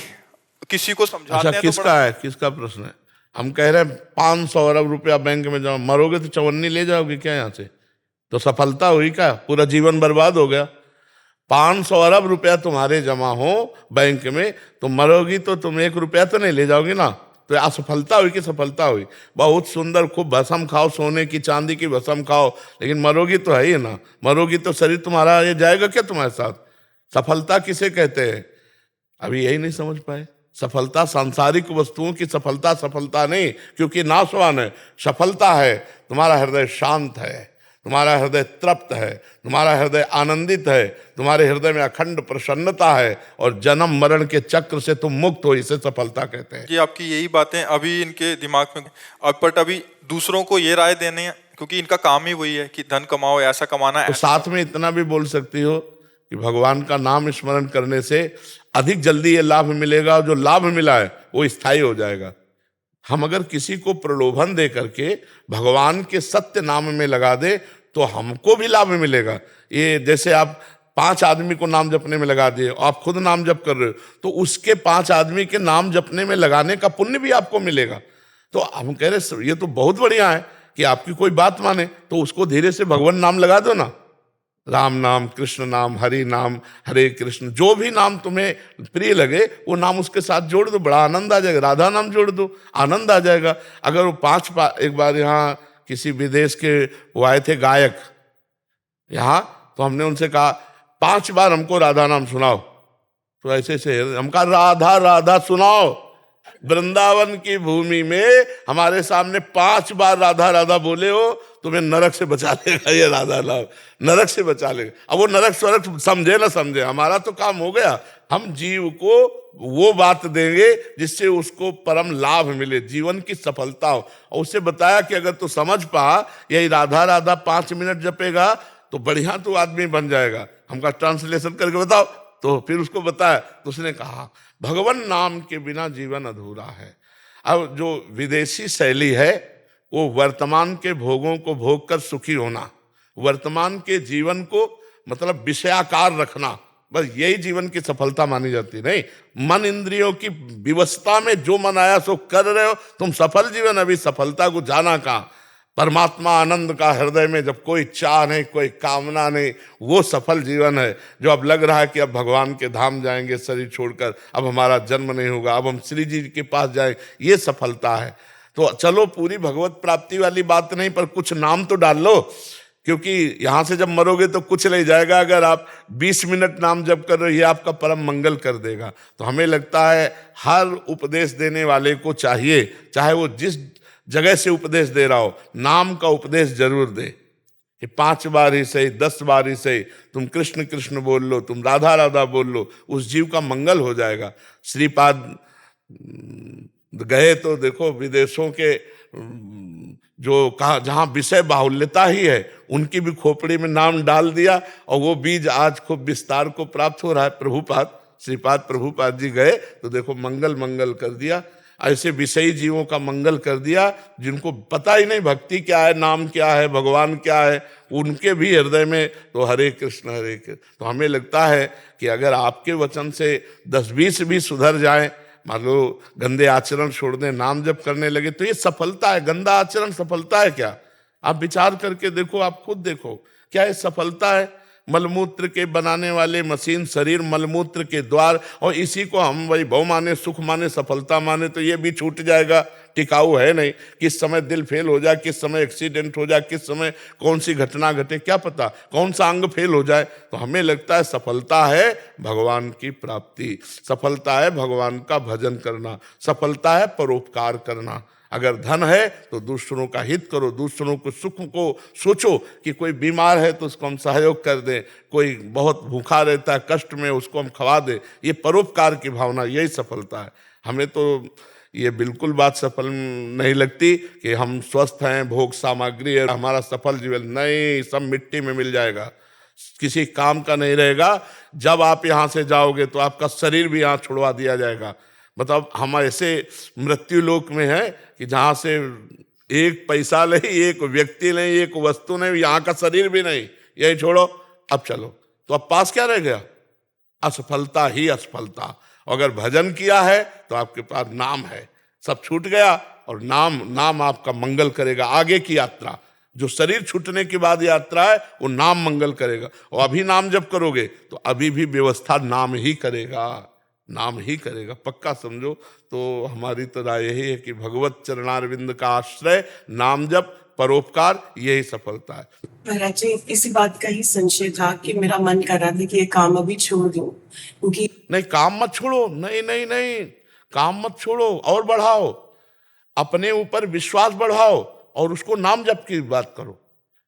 S1: किसी को समझाते
S2: अच्छा,
S1: हैं
S2: किसका है, किसका प्रश्न है? हम कह रहे हैं 500 अरब रुपया बैंक में जमा, मरोगे तो 54 ले जाओगे क्या यहाँ से? तो सफलता हुई क्या? पूरा जीवन बर्बाद हो गया। 500 अरब रुपया तुम्हारे जमा हो बैंक में, तो मरोगी तो तुम 1 रुपया तो नहीं ले जाओगी ना। तो असफलता हुई कि सफलता हुई? बहुत सुंदर, खूब भस्म खाओ, सोने की चांदी की भस्म खाओ, लेकिन मरोगी तो है ही ना। मरोगी तो शरीर तुम्हारा ये जाएगा क्या तुम्हारे साथ? सफलता किसे कहते हैं? अभी यही नहीं समझ पाए। सफलता सांसारिक वस्तुओं की सफलता सफलता नहीं, क्योंकि नाशवान है। सफलता है तुम्हारा हृदय शांत है, तुम्हारा हृदय तृप्त है, तुम्हारा हृदय आनंदित है, तुम्हारे हृदय में अखंड प्रसन्नता है और जन्म मरण के चक्र से तुम मुक्त हो, इसे सफलता कहते हैं।
S1: कि आपकी यही बातें अभी इनके दिमाग में, बट अभी दूसरों को ये राय देने हैं क्योंकि इनका काम ही वही है कि धन कमाओ, ऐसा कमाना है।
S2: तो साथ में इतना भी बोल सकती हो कि भगवान का नाम स्मरण करने से अधिक जल्दी ये लाभ मिलेगा, और जो लाभ मिला है वो स्थायी हो जाएगा। हम अगर किसी को प्रलोभन दे करके भगवान के सत्य नाम में लगा दे तो हमको भी लाभ मिलेगा। ये जैसे आप 5 आदमी को नाम जपने में लगा दिए, आप खुद नाम जप कर रहे हो, तो उसके 5 आदमी के नाम जपने में लगाने का पुण्य भी आपको मिलेगा। तो हम कह रहे ये तो बहुत बढ़िया है कि आपकी कोई बात माने, तो उसको धीरे से भगवान नाम लगा दो ना। राम नाम, कृष्ण नाम, हरि नाम, हरे कृष्ण, जो भी नाम तुम्हें प्रिय लगे वो नाम उसके साथ जोड़ दो, बड़ा आनंद आ जाएगा। राधा नाम जोड़ दो, आनंद आ जाएगा। अगर वो एक बार यहाँ किसी विदेश के वो आए थे गायक यहाँ, तो हमने उनसे कहा 5 बार हमको राधा नाम सुनाओ। तो ऐसे से हम कहा राधा राधा सुनाओ। वृंदावन की भूमि में हमारे सामने 5 बार राधा राधा बोले हो, तुम्हें नरक से बचा लेगा ये राधा नाम, नरक से बचा लेगा। अब वो नरक स्वरक समझे ना समझे, हमारा तो काम हो गया। हम जीव को वो बात देंगे जिससे उसको परम लाभ मिले, जीवन की सफलता हो। और उसे बताया कि अगर तू समझ पा यही राधा राधा 5 मिनट जपेगा तो बढ़िया तू आदमी बन जाएगा। हमका ट्रांसलेशन करके बताओ, तो फिर उसको बताया तो उसने कहा भगवान नाम के बिना जीवन अधूरा है। अब जो विदेशी शैली है वो वर्तमान के भोगों को भोग कर सुखी होना, वर्तमान के जीवन को मतलब विषयाकार रखना, बस यही जीवन की सफलता मानी जाती। नहीं, मन इंद्रियों की विवशता में जो मन आया सो कर रहे हो, तुम सफल जीवन। अभी सफलता को जाना कहाँ? परमात्मा आनंद का हृदय में जब कोई चाह नहीं, कोई कामना नहीं, वो सफल जीवन है। जो अब लग रहा है कि अब भगवान के धाम जाएंगे शरीर छोड़कर, अब हमारा जन्म नहीं होगा, अब हम श्री जी के पास जाएं, ये सफलता है। तो चलो पूरी भगवत प्राप्ति वाली बात नहीं, पर कुछ नाम तो डाल लो, क्योंकि यहाँ से जब मरोगे तो कुछ नहीं जाएगा। अगर आप 20 मिनट नाम जप कर रहे हो, ये आपका परम मंगल कर देगा। तो हमें लगता है हर उपदेश देने वाले को चाहिए, चाहे वो जिस जगह से उपदेश दे रहा हो, नाम का उपदेश जरूर दे। ये 5 बार ही सही, 10 बार ही सही, तुम कृष्ण कृष्ण बोल लो, तुम राधा राधा बोल लो, उस जीव का मंगल हो जाएगा। श्रीपाद गए तो देखो विदेशों के जो कहा जहाँ विषय बाहुल्यता ही है, उनकी भी खोपड़ी में नाम डाल दिया, और वो बीज आज खूब विस्तार को प्राप्त हो रहा है। प्रभुपाद, श्रीपाद प्रभुपाद जी गए तो देखो मंगल मंगल कर दिया। ऐसे विषयी जीवों का मंगल कर दिया जिनको पता ही नहीं भक्ति क्या है, नाम क्या है, भगवान क्या है, उनके भी हृदय में तो हरे कृष्ण हरे कृष्ण। तो हमें लगता है कि अगर आपके वचन से 10-20 भी सुधर जाएं, मान लो गंदे आचरण छोड़ दें, नाम जप करने लगे, तो ये सफलता है। गंदा आचरण सफलता है क्या? आप विचार करके देखो, आप खुद देखो, क्या ये सफलता है? मलमूत्र के बनाने वाले मशीन शरीर मलमूत्र के द्वार, और इसी को हम वही भव माने, सुख माने, सफलता माने, तो ये भी छूट जाएगा। टिकाऊ है नहीं, किस समय दिल फेल हो जाए, किस समय एक्सीडेंट हो जाए, किस समय कौन सी घटना घटे, क्या पता कौन सा अंग फेल हो जाए। तो हमें लगता है सफलता है भगवान की प्राप्ति, सफलता है भगवान का भजन करना, सफलता है परोपकार करना। अगर धन है तो दूसरों का हित करो, दूसरों को सुख को सोचो कि कोई बीमार है तो उसको हम सहयोग कर दें, कोई बहुत भूखा रहता है कष्ट में उसको हम खवा दें। ये परोपकार की भावना, यही सफलता है। हमें तो ये बिल्कुल बात सफल नहीं लगती कि हम स्वस्थ हैं, भोग सामग्री है, हमारा सफल जीवन नहीं, सब मिट्टी में मिल जाएगा, किसी काम का नहीं रहेगा। जब आप यहाँ से जाओगे तो आपका शरीर भी यहाँ छुड़वा दिया जाएगा। मतलब हम ऐसे मृत्यु लोक में हैं कि जहाँ से एक पैसा नहीं, एक व्यक्ति नहीं, एक वस्तु नहीं, यहाँ का शरीर भी नहीं, यही छोड़ो अब चलो। तो अब पास क्या रह गया? असफलता ही असफलता। अगर भजन किया है तो आपके पास नाम है, सब छूट गया और नाम आपका मंगल करेगा। आगे की यात्रा जो शरीर छूटने के बाद यात्रा है वो नाम मंगल करेगा। और अभी नाम जब करोगे तो अभी भी व्यवस्था नाम ही करेगा, नाम ही करेगा, पक्का समझो। तो हमारी तो राय यही है कि भगवत चरणारविंद का आश्रय, नाम जप, परोपकार, यही सफलता है।
S10: महाराज जी, इसी बात का ही संशय था कि मेरा मन कर रहा था कि ये काम अभी छोड़ दूं, क्योंकि
S2: नहीं, काम मत छोड़ो, नहीं नहीं नहीं, काम मत छोड़ो और बढ़ाओ, अपने ऊपर विश्वास बढ़ाओ और उसको नाम जप की बात करो।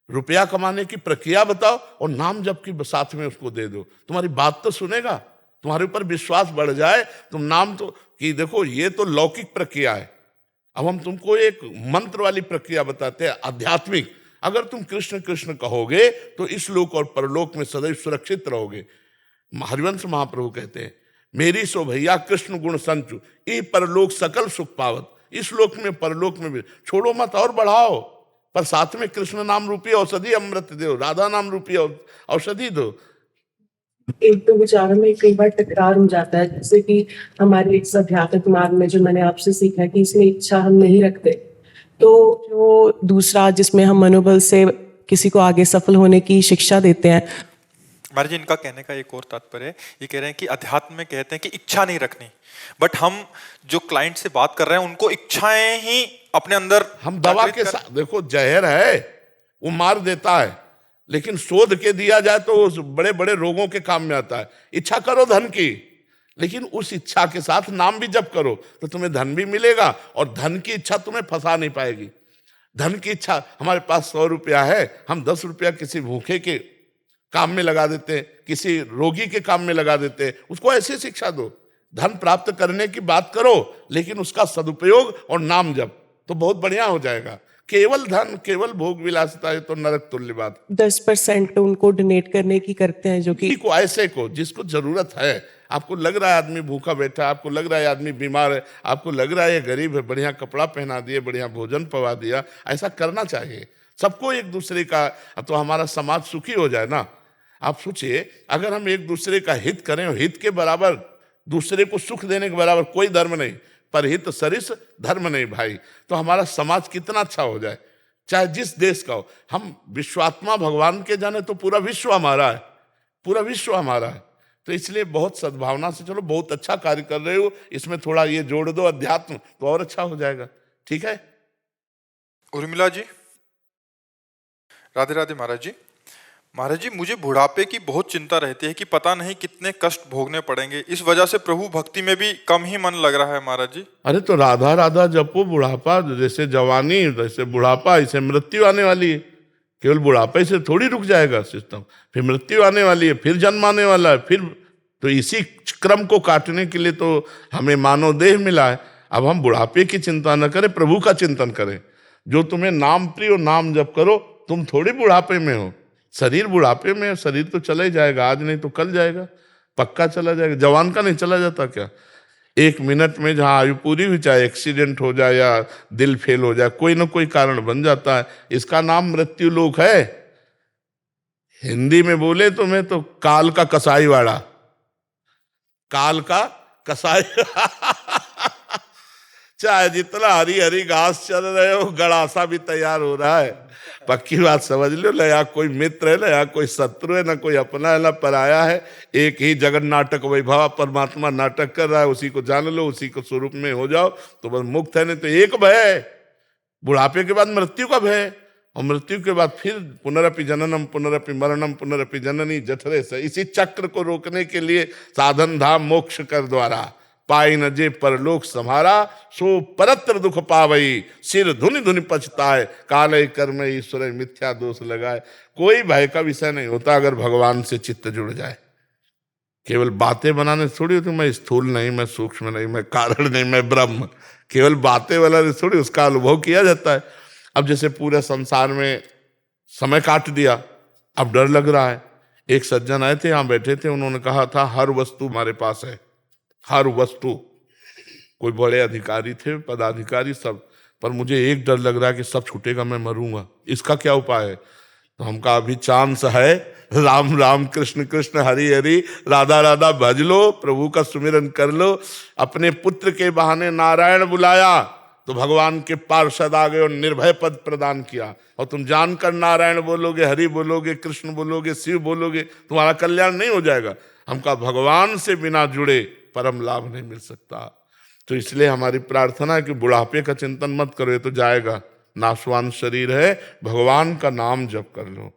S2: रुपया कमाने की प्रक्रिया बताओ और नाम जप की साथ में उसको दे दो, तुम्हारी बात तो सुनेगा, तुम्हारे ऊपर विश्वास बढ़ जाए। तुम नाम तो कि देखो ये तो लौकिक प्रक्रिया है, अब हम तुमको एक मंत्र वाली प्रक्रिया बताते हैं, आध्यात्मिक। अगर तुम कृष्ण कृष्ण कहोगे तो इस लोक और परलोक में सदैव सुरक्षित रहोगे। हरिवंश महाप्रभु कहते हैं, मेरी सो भैया कृष्ण गुण संचु, ई परलोक सकल सुख पावत। इस लोक में परलोक में भी छोड़ो मत और बढ़ाओ, पर साथ में कृष्ण नाम रूपी औषधि अमृत दो, राधा नाम रूपी औषधि दो।
S10: एक तो विचारों में कई बार टकरार हो जाता है, जैसे कि हमारे इस आध्यात्मिक मार्ग में जो मैंने आपसे सीखा कि इसमें इच्छा हम नहीं रखते, तो जो दूसरा जिसमें हम मनोबल से किसी को आगे सफल होने की शिक्षा देते हैं।
S1: महाराज जी, इनका कहने का एक और तात्पर्य है, ये कह रहे हैं कि अध्यात्म में कहते हैं कि इच्छा नहीं रखनी, बट हम जो क्लाइंट से बात कर रहे हैं उनको इच्छाएं ही अपने अंदर,
S2: हम दवा के साथ, देखो जहर है वो मार देता है, लेकिन शोध के दिया जाए तो उस बड़े बड़े रोगों के काम में आता है। इच्छा करो धन की, लेकिन उस इच्छा के साथ नाम भी जप करो तो तुम्हें धन भी मिलेगा और धन की इच्छा तुम्हें फंसा नहीं पाएगी। धन की इच्छा, हमारे पास 100 रुपया है, हम 10 रुपया किसी भूखे के काम में लगा देते हैं, किसी रोगी के काम में लगा देते हैं, उसको ऐसी शिक्षा दो। धन प्राप्त करने की बात करो लेकिन उसका सदुपयोग और नाम जप तो बहुत बढ़िया हो जाएगा। केवल धन, केवल भोग विलासिता है तो नरक तुल्य बात।
S10: 10% उनको डोनेट करने की करते हैं, जो कि
S2: को ऐसे को जिसको जरूरत है। आपको लग रहा है आदमी भूखा बैठा, आपको लग रहा है आदमी बीमार है, आपको लग रहा है ये गरीब है, बढ़िया कपड़ा पहना दिए, बढ़िया भोजन पवा दिया, ऐसा करना चाहिए। सबको एक दूसरे का, तो हमारा समाज सुखी हो जाए ना। आप सोचिए, अगर हम एक दूसरे का हित करें, हित के बराबर दूसरे को सुख देने के बराबर कोई धर्म नहीं, पर हित सरिस धर्म नहीं भाई, तो हमारा समाज कितना अच्छा हो जाए, चाहे जिस देश का हो। हम विश्वात्मा भगवान के जाने तो पूरा विश्व हमारा है, पूरा विश्व हमारा है। तो इसलिए बहुत सद्भावना से चलो, बहुत अच्छा कार्य कर रहे हो, इसमें थोड़ा ये जोड़ दो अध्यात्म तो और अच्छा हो जाएगा। ठीक है
S1: उर्मिला जी, राधे राधे। महाराज जी, महाराज जी, मुझे बुढ़ापे की बहुत चिंता रहती है कि पता नहीं कितने कष्ट भोगने पड़ेंगे, इस वजह से प्रभु भक्ति में भी कम ही मन लग रहा है महाराज जी।
S2: अरे तो राधा राधा जपो, बुढ़ापा जैसे जवानी जैसे बुढ़ापा ऐसे मृत्यु आने वाली है। केवल बुढ़ापे से थोड़ी रुक जाएगा सिस्टम, फिर मृत्यु आने वाली है, फिर जन्म आने वाला है, फिर तो इसी क्रम को काटने के लिए तो हमें मानव देह मिला है। अब हम बुढ़ापे की चिंता न करें, प्रभु का चिंतन करें। जो तुम्हें नाम प्रिय हो नाम जप करो, तुम थोड़ी बुढ़ापे में हो, शरीर बुढ़ापे में है, शरीर तो चला ही जाएगा, आज नहीं तो कल जाएगा, पक्का चला जाएगा। जवान का नहीं चला जाता क्या? 1 मिनट में जहाँ आयु पूरी हुई, चाहे एक्सीडेंट हो जाए या दिल फेल हो जाए, कोई ना कोई कारण बन जाता है। इसका नाम मृत्यु लोक है। हिंदी में बोले तो मैं तो काल का कसाई वाड़ा, काल का कसाई चाहे जितना हरी हरी घास चल रहे हो, गड़ासा भी तैयार हो रहा है। पक्की बात समझ लो, न यहाँ कोई मित्र है, न यहाँ कोई शत्रु है, न कोई अपना है, न पराया है। एक ही जगन नाटक वैभव परमात्मा नाटक कर रहा है, उसी को जान लो, उसी को स्वरूप में हो जाओ तो बस मुक्त है। नहीं तो एक भय है, बुढ़ापे के बाद मृत्यु का भय, और मृत्यु के बाद फिर पुनरपि जननम पुनरपि मरणम पुनरपि जननी जठरे से। इसी चक्र को रोकने के लिए साधन धाम मोक्ष कर द्वारा पाई न जे परलोक सम्हारा, सो परत्र दुख पावई, सिर धुनि धुनि पछताए, काले कर्म ईश्वर मिथ्या दोष लगाए। कोई भय का विषय नहीं होता अगर भगवान से चित्त जुड़ जाए। केवल बातें बनाने थोड़ी होती, मैं स्थूल नहीं, मैं सूक्ष्म नहीं, मैं कारण नहीं, मैं ब्रह्म, केवल बातें वाला थोड़ी, उसका अनुभव किया जाता है। अब जैसे पूरे संसार में समय काट दिया, अब डर लग रहा है। एक सज्जन आए थे, यहाँ बैठे थे, उन्होंने कहा था हर वस्तु हमारे पास है, हर वस्तु। कोई बड़े अधिकारी थे, पदाधिकारी सब, पर मुझे एक डर लग रहा है कि सब छूटेगा, मैं मरूंगा, इसका क्या उपाय है? तो हम कहा अभी चांस है, राम राम कृष्ण कृष्ण हरि हरि राधा राधा भज लो, प्रभु का सुमिरन कर लो। अपने पुत्र के बहाने नारायण बुलाया तो भगवान के पार्षद आ गए और निर्भय पद प्रदान किया। और तुम जानकर नारायण बोलोगे, हरि बोलोगे, कृष्ण बोलोगे, शिव बोलोगे, तुम्हारा कल्याण नहीं हो जाएगा। हम कहा भगवान से बिना जुड़े परम लाभ नहीं मिल सकता। तो इसलिए हमारी प्रार्थना है कि बुढ़ापे का चिंतन मत करो, ये तो जाएगा, नाशवान शरीर है, भगवान का नाम जप कर लो।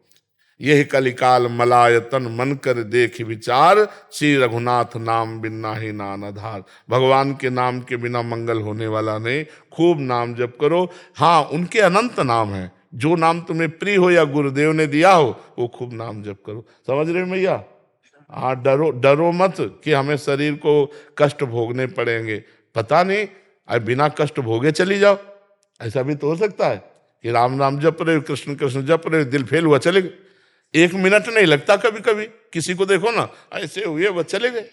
S2: यह कलिकाल मलायतन मन कर देख विचार, श्री रघुनाथ नाम बिना ही नान आधार। भगवान के नाम के बिना मंगल होने वाला नहीं, खूब नाम जप करो। हाँ, उनके अनंत नाम है, जो नाम तुम्हें प्रिय हो या गुरुदेव ने दिया हो वो खूब नाम जप करो। समझ रहे हो भैया? हाँ, डरो मत कि हमें शरीर को कष्ट भोगने पड़ेंगे। पता नहीं, अब बिना कष्ट भोगे चली जाओ, ऐसा भी तो हो सकता है कि राम राम जप रहे हो, कृष्ण कृष्ण जप रहे हो, दिल फेल हुआ चले गए। 1 मिनट नहीं लगता कभी कभी, किसी को देखो ना ऐसे हुए वो चले गए।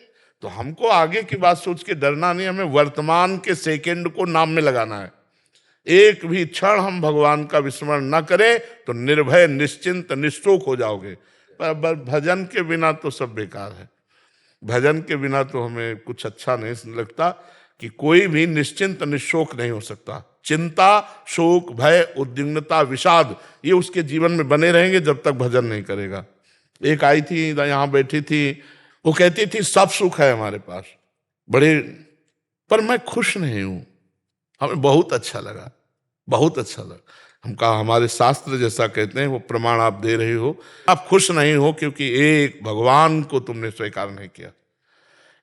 S2: तो हमको आगे की बात सोच के डरना नहीं, हमें वर्तमान के सेकंड को नाम में लगाना है। एक भी क्षण हम भगवान का विस्मरण न करें तो निर्भय निश्चिंत निश्चोक हो जाओगे। पर भजन के बिना तो सब बेकार है, भजन के बिना तो हमें कुछ अच्छा नहीं लगता कि कोई भी निश्चिंत निशोक नहीं हो सकता। चिंता, शोक, भय, उद्विग्नता, विषाद ये उसके जीवन में बने रहेंगे जब तक भजन नहीं करेगा। एक आई थी, यहाँ बैठी थी, वो कहती थी सब सुख है हमारे पास बड़े, पर मैं खुश नहीं हूं। हमें बहुत अच्छा लगा, बहुत अच्छा लगा। हम कहा हमारे शास्त्र जैसा कहते हैं, वो प्रमाण आप दे रहे हो, आप खुश नहीं हो क्योंकि एक भगवान को तुमने स्वीकार नहीं किया।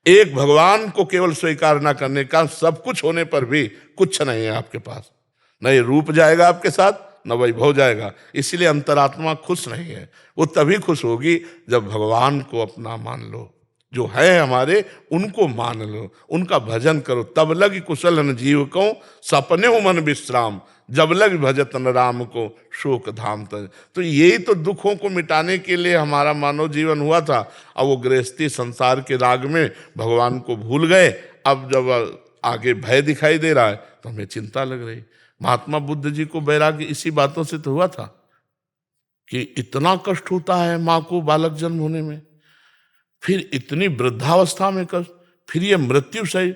S2: एक भगवान को केवल स्वीकार ना करने का, सब कुछ होने पर भी कुछ नहीं है आपके पास, न ये रूप जाएगा आपके साथ, न वैभव जाएगा। इसलिए अंतरात्मा खुश नहीं है। वो तभी खुश होगी जब भगवान को अपना मान लो, जो है हमारे उनको मान लो, उनका भजन करो। तब लग कुशल न जीव को सपने हो मन विश्राम, जब लग भजत न राम को शोक धाम तज। तो यही तो दुखों को मिटाने के लिए हमारा मानव जीवन हुआ था। अब वो गृहस्थी संसार के राग में भगवान को भूल गए। अब जब आगे भय दिखाई दे रहा है तो हमें चिंता लग रही। महात्मा बुद्ध जी को वैराग्य इसी बातों से तो हुआ था कि इतना कष्ट होता है माँ को बालक जन्म होने में, फिर इतनी वृद्धावस्था में कष्ट, फिर ये मृत्यु सही,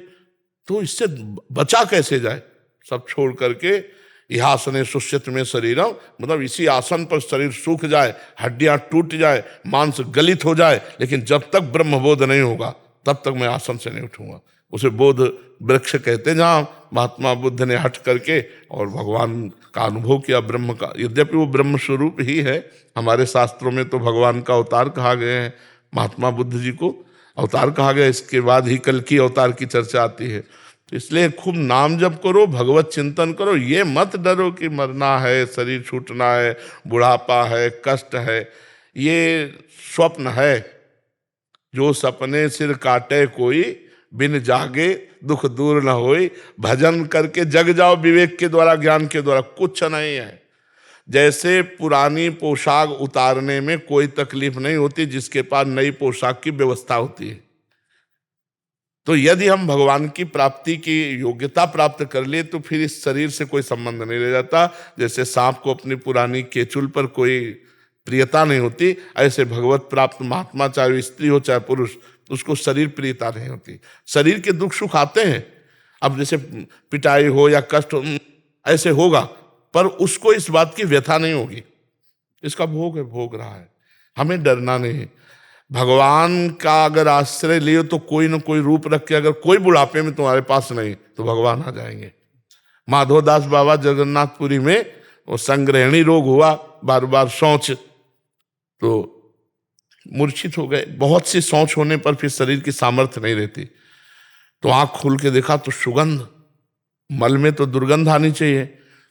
S2: तो इससे बचा कैसे जाए। सब छोड़ करके यह आसने सुष्यत में शरीरम, मतलब इसी आसन पर शरीर सूख जाए, हड्डियां टूट जाए, मांस गलित हो जाए, लेकिन जब तक ब्रह्मबोध नहीं होगा तब तक मैं आसन से नहीं उठूंगा। उसे बोध वृक्ष कहते, जहाँ महात्मा बुद्ध ने हट करके और भगवान का अनुभव किया, ब्रह्म का। यद्यपि वो ब्रह्म स्वरूप ही है, हमारे शास्त्रों में तो भगवान का अवतार कहा गया है, महात्मा बुद्ध जी को अवतार कहा गया। इसके बाद ही कल की अवतार की चर्चा आती है। तो इसलिए खूब नाम जप करो, भगवत चिंतन करो। ये मत डरो कि मरना है, शरीर छूटना है, बुढ़ापा है, कष्ट है। ये स्वप्न है, जो सपने सिर काटे कोई, बिन जागे दुख दूर न होई। भजन करके जग जाओ विवेक के द्वारा, ज्ञान के द्वारा, कुछ नहीं है। जैसे पुरानी पोशाक उतारने में कोई तकलीफ नहीं होती जिसके पास नई पोशाक की व्यवस्था होती है। तो यदि हम भगवान की प्राप्ति की योग्यता प्राप्त कर ले तो फिर इस शरीर से कोई संबंध नहीं रह जाता। जैसे सांप को अपनी पुरानी केचुल पर कोई प्रियता नहीं होती, ऐसे भगवत प्राप्त महात्मा, चाहे स्त्री हो चाहे पुरुष, उसको शरीर प्रियता नहीं होती। शरीर के दुख सुख आते हैं, अब जैसे पिटाई हो या कष्ट हो, ऐसे होगा, पर उसको इस बात की व्यथा नहीं होगी। इसका भोग है, भोग रहा है, हमें डरना नहीं है। भगवान का अगर आश्रय लियो तो कोई ना कोई रूप रख के, अगर कोई बुढ़ापे में तुम्हारे पास नहीं तो भगवान आ जाएंगे। माधवदास बाबा जगन्नाथपुरी में वो संग्रहणी रोग हुआ, बार बार शौच, तो मूर्छित हो गए। बहुत सी शौच होने पर फिर शरीर की सामर्थ्य नहीं रहती, तो आंख खोल के देखा तो सुगंध, मल में तो दुर्गंध आनी चाहिए,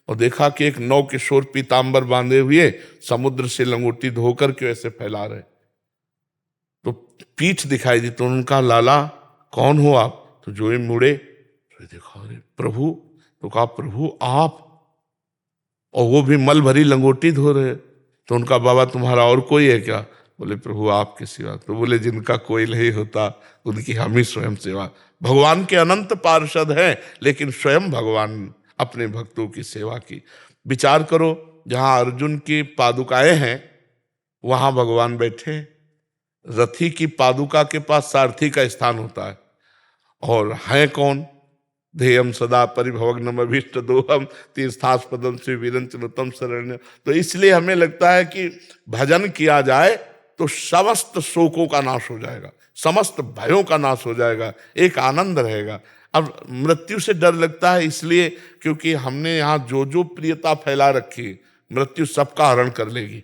S2: और देखा कि एक नौ किशोर पीतांबर बांधे हुए समुद्र से लंगोटी धोकर के ऐसे फैला रहे। तो पीठ दिखाई दी, तो उनका लाला कौन हो आप? तो जो मुड़े तो देखा, अरे प्रभु। तो कहा प्रभु आप, और वो भी मल भरी लंगोटी धो रहे। तो उनका बाबा तुम्हारा और कोई है क्या? बोले प्रभु आपके सिवा। तो बोले जिनका कोई नहीं होता उनकी हम ही स्वयं सेवा। भगवान के अनंत पार्षद हैं, लेकिन स्वयं भगवान अपने भक्तों की सेवा की। विचार करो, जहां अर्जुन की पादुकाएं हैं वहां भगवान बैठे। रथी की पादुका के पास सारथी का स्थान होता है, और हैं कौन? ध्येयम सदा परिभवग्नम अभीष्ट दोहम तीर्थास्पदम श्री वीरंचनुतम शरण्य। तो इसलिए हमें लगता है कि भजन किया जाए तो समस्त शोकों का नाश हो जाएगा, समस्त भयों का नाश हो जाएगा, एक आनंद रहेगा। अब मृत्यु से डर लगता है इसलिए क्योंकि हमने यहाँ जो जो प्रियता फैला रखी, मृत्यु सबका हरण कर लेगी,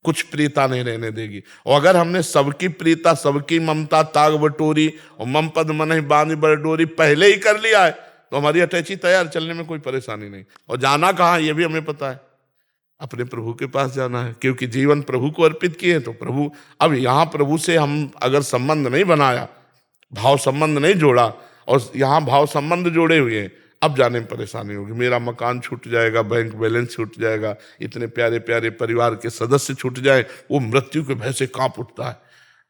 S2: कुछ प्रियता नहीं रहने देगी। और अगर हमने सबकी प्रियता, सबकी ममता ताग बटोरी और मम पद मन बांध बरडोरी पहले ही कर लिया है, तो हमारी अटैची तैयार, चलने में कोई परेशानी नहीं। और जाना कहाँ ये भी हमें पता है, अपने प्रभु के पास जाना है, क्योंकि जीवन प्रभु को अर्पित किए। तो प्रभु, अब यहाँ प्रभु से हम अगर संबंध नहीं बनाया, भाव संबंध नहीं जोड़ा, और यहाँ भाव संबंध जोड़े हुए हैं, अब जाने में परेशानी होगी। मेरा मकान छूट जाएगा, बैंक बैलेंस छूट जाएगा, इतने प्यारे प्यारे परिवार के सदस्य छूट जाए, वो मृत्यु के भय से कांप उठता है।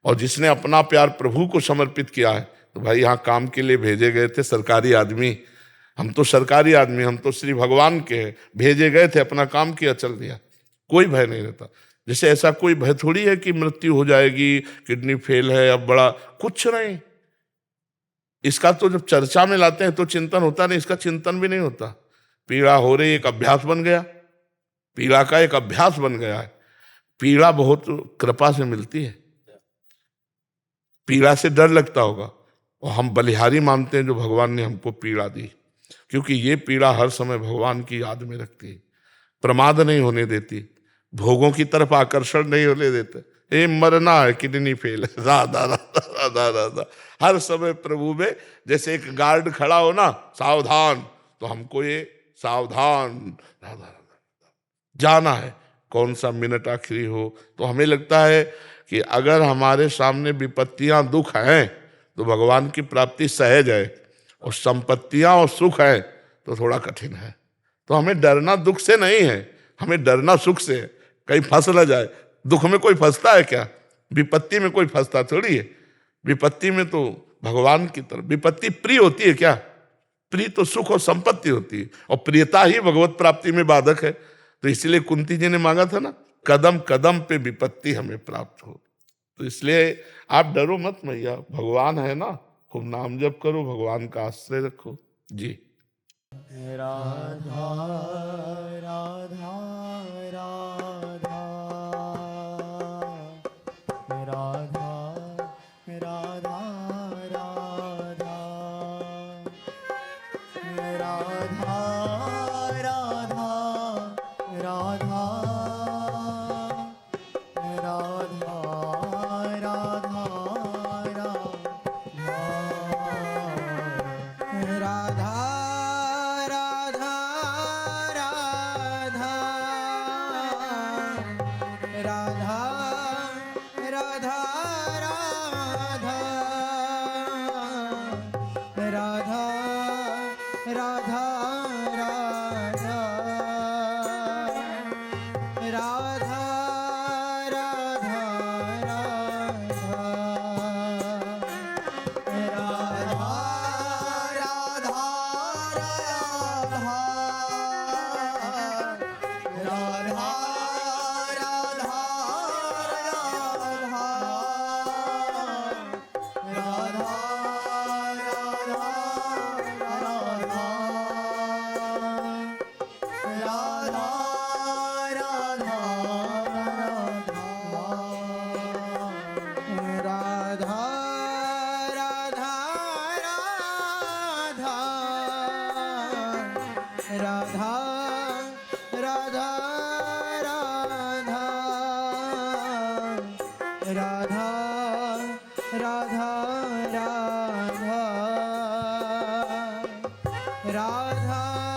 S2: और जिसने अपना प्यार प्रभु को समर्पित किया है, तो भाई यहाँ काम के लिए भेजे गए थे सरकारी आदमी, हम तो सरकारी आदमी, हम तो श्री भगवान के हैं, भेजे गए थे, अपना काम किया, चल दिया, कोई भय नहीं रहता। जैसे ऐसा कोई भय थोड़ी है कि मृत्यु हो जाएगी, किडनी फेल है, अब बड़ा कुछ नहीं। इसका तो जब चर्चा में लाते हैं तो चिंतन होता नहीं, इसका चिंतन भी नहीं होता। पीड़ा हो रही, एक अभ्यास बन गया, पीड़ा का एक अभ्यास बन गया है। पीड़ा बहुत कृपा से मिलती है, पीड़ा से डर लगता होगा, और हम बलिहारी मानते हैं जो भगवान ने हमको पीड़ा दी, क्योंकि ये पीड़ा हर समय भगवान की याद में रखती है, प्रमाद नहीं होने देती, भोगों की तरफ आकर्षण नहीं होने देते। ये मरना है, किडनी फेल है, राधा राधा राधा राधा, हर समय प्रभु में जैसे एक गार्ड खड़ा हो ना, सावधान, तो हमको ये सावधान राधा राधा जाना है। कौन सा मिनट आखिरी हो, तो हमें लगता है कि अगर हमारे सामने विपत्तियां दुख हैं तो भगवान की प्राप्ति सहज है, और संपत्तियां और सुख है तो थोड़ा कठिन है। तो हमें डरना दुख से नहीं है, हमें डरना सुख से है, कहीं फंस न जाए। दुख में कोई फंसता है क्या? विपत्ति में कोई फंसता थोड़ी है। विपत्ति में तो भगवान की तरफ, विपत्ति प्रिय होती है क्या? प्रिय तो सुख और संपत्ति होती है, और प्रियता ही भगवत प्राप्ति में बाधक है। तो इसलिए कुंती जी ने मांगा था ना, कदम कदम पे विपत्ति हमें प्राप्त हो। तो इसलिए आप डरो मत मैया, भगवान है ना, खूब नाम जप करो, भगवान का आश्रय रखो जी।
S11: राधा राधा राधा राधा राधा राधा राधा राधा राधा राधा राधा राधा राधा राधा राधा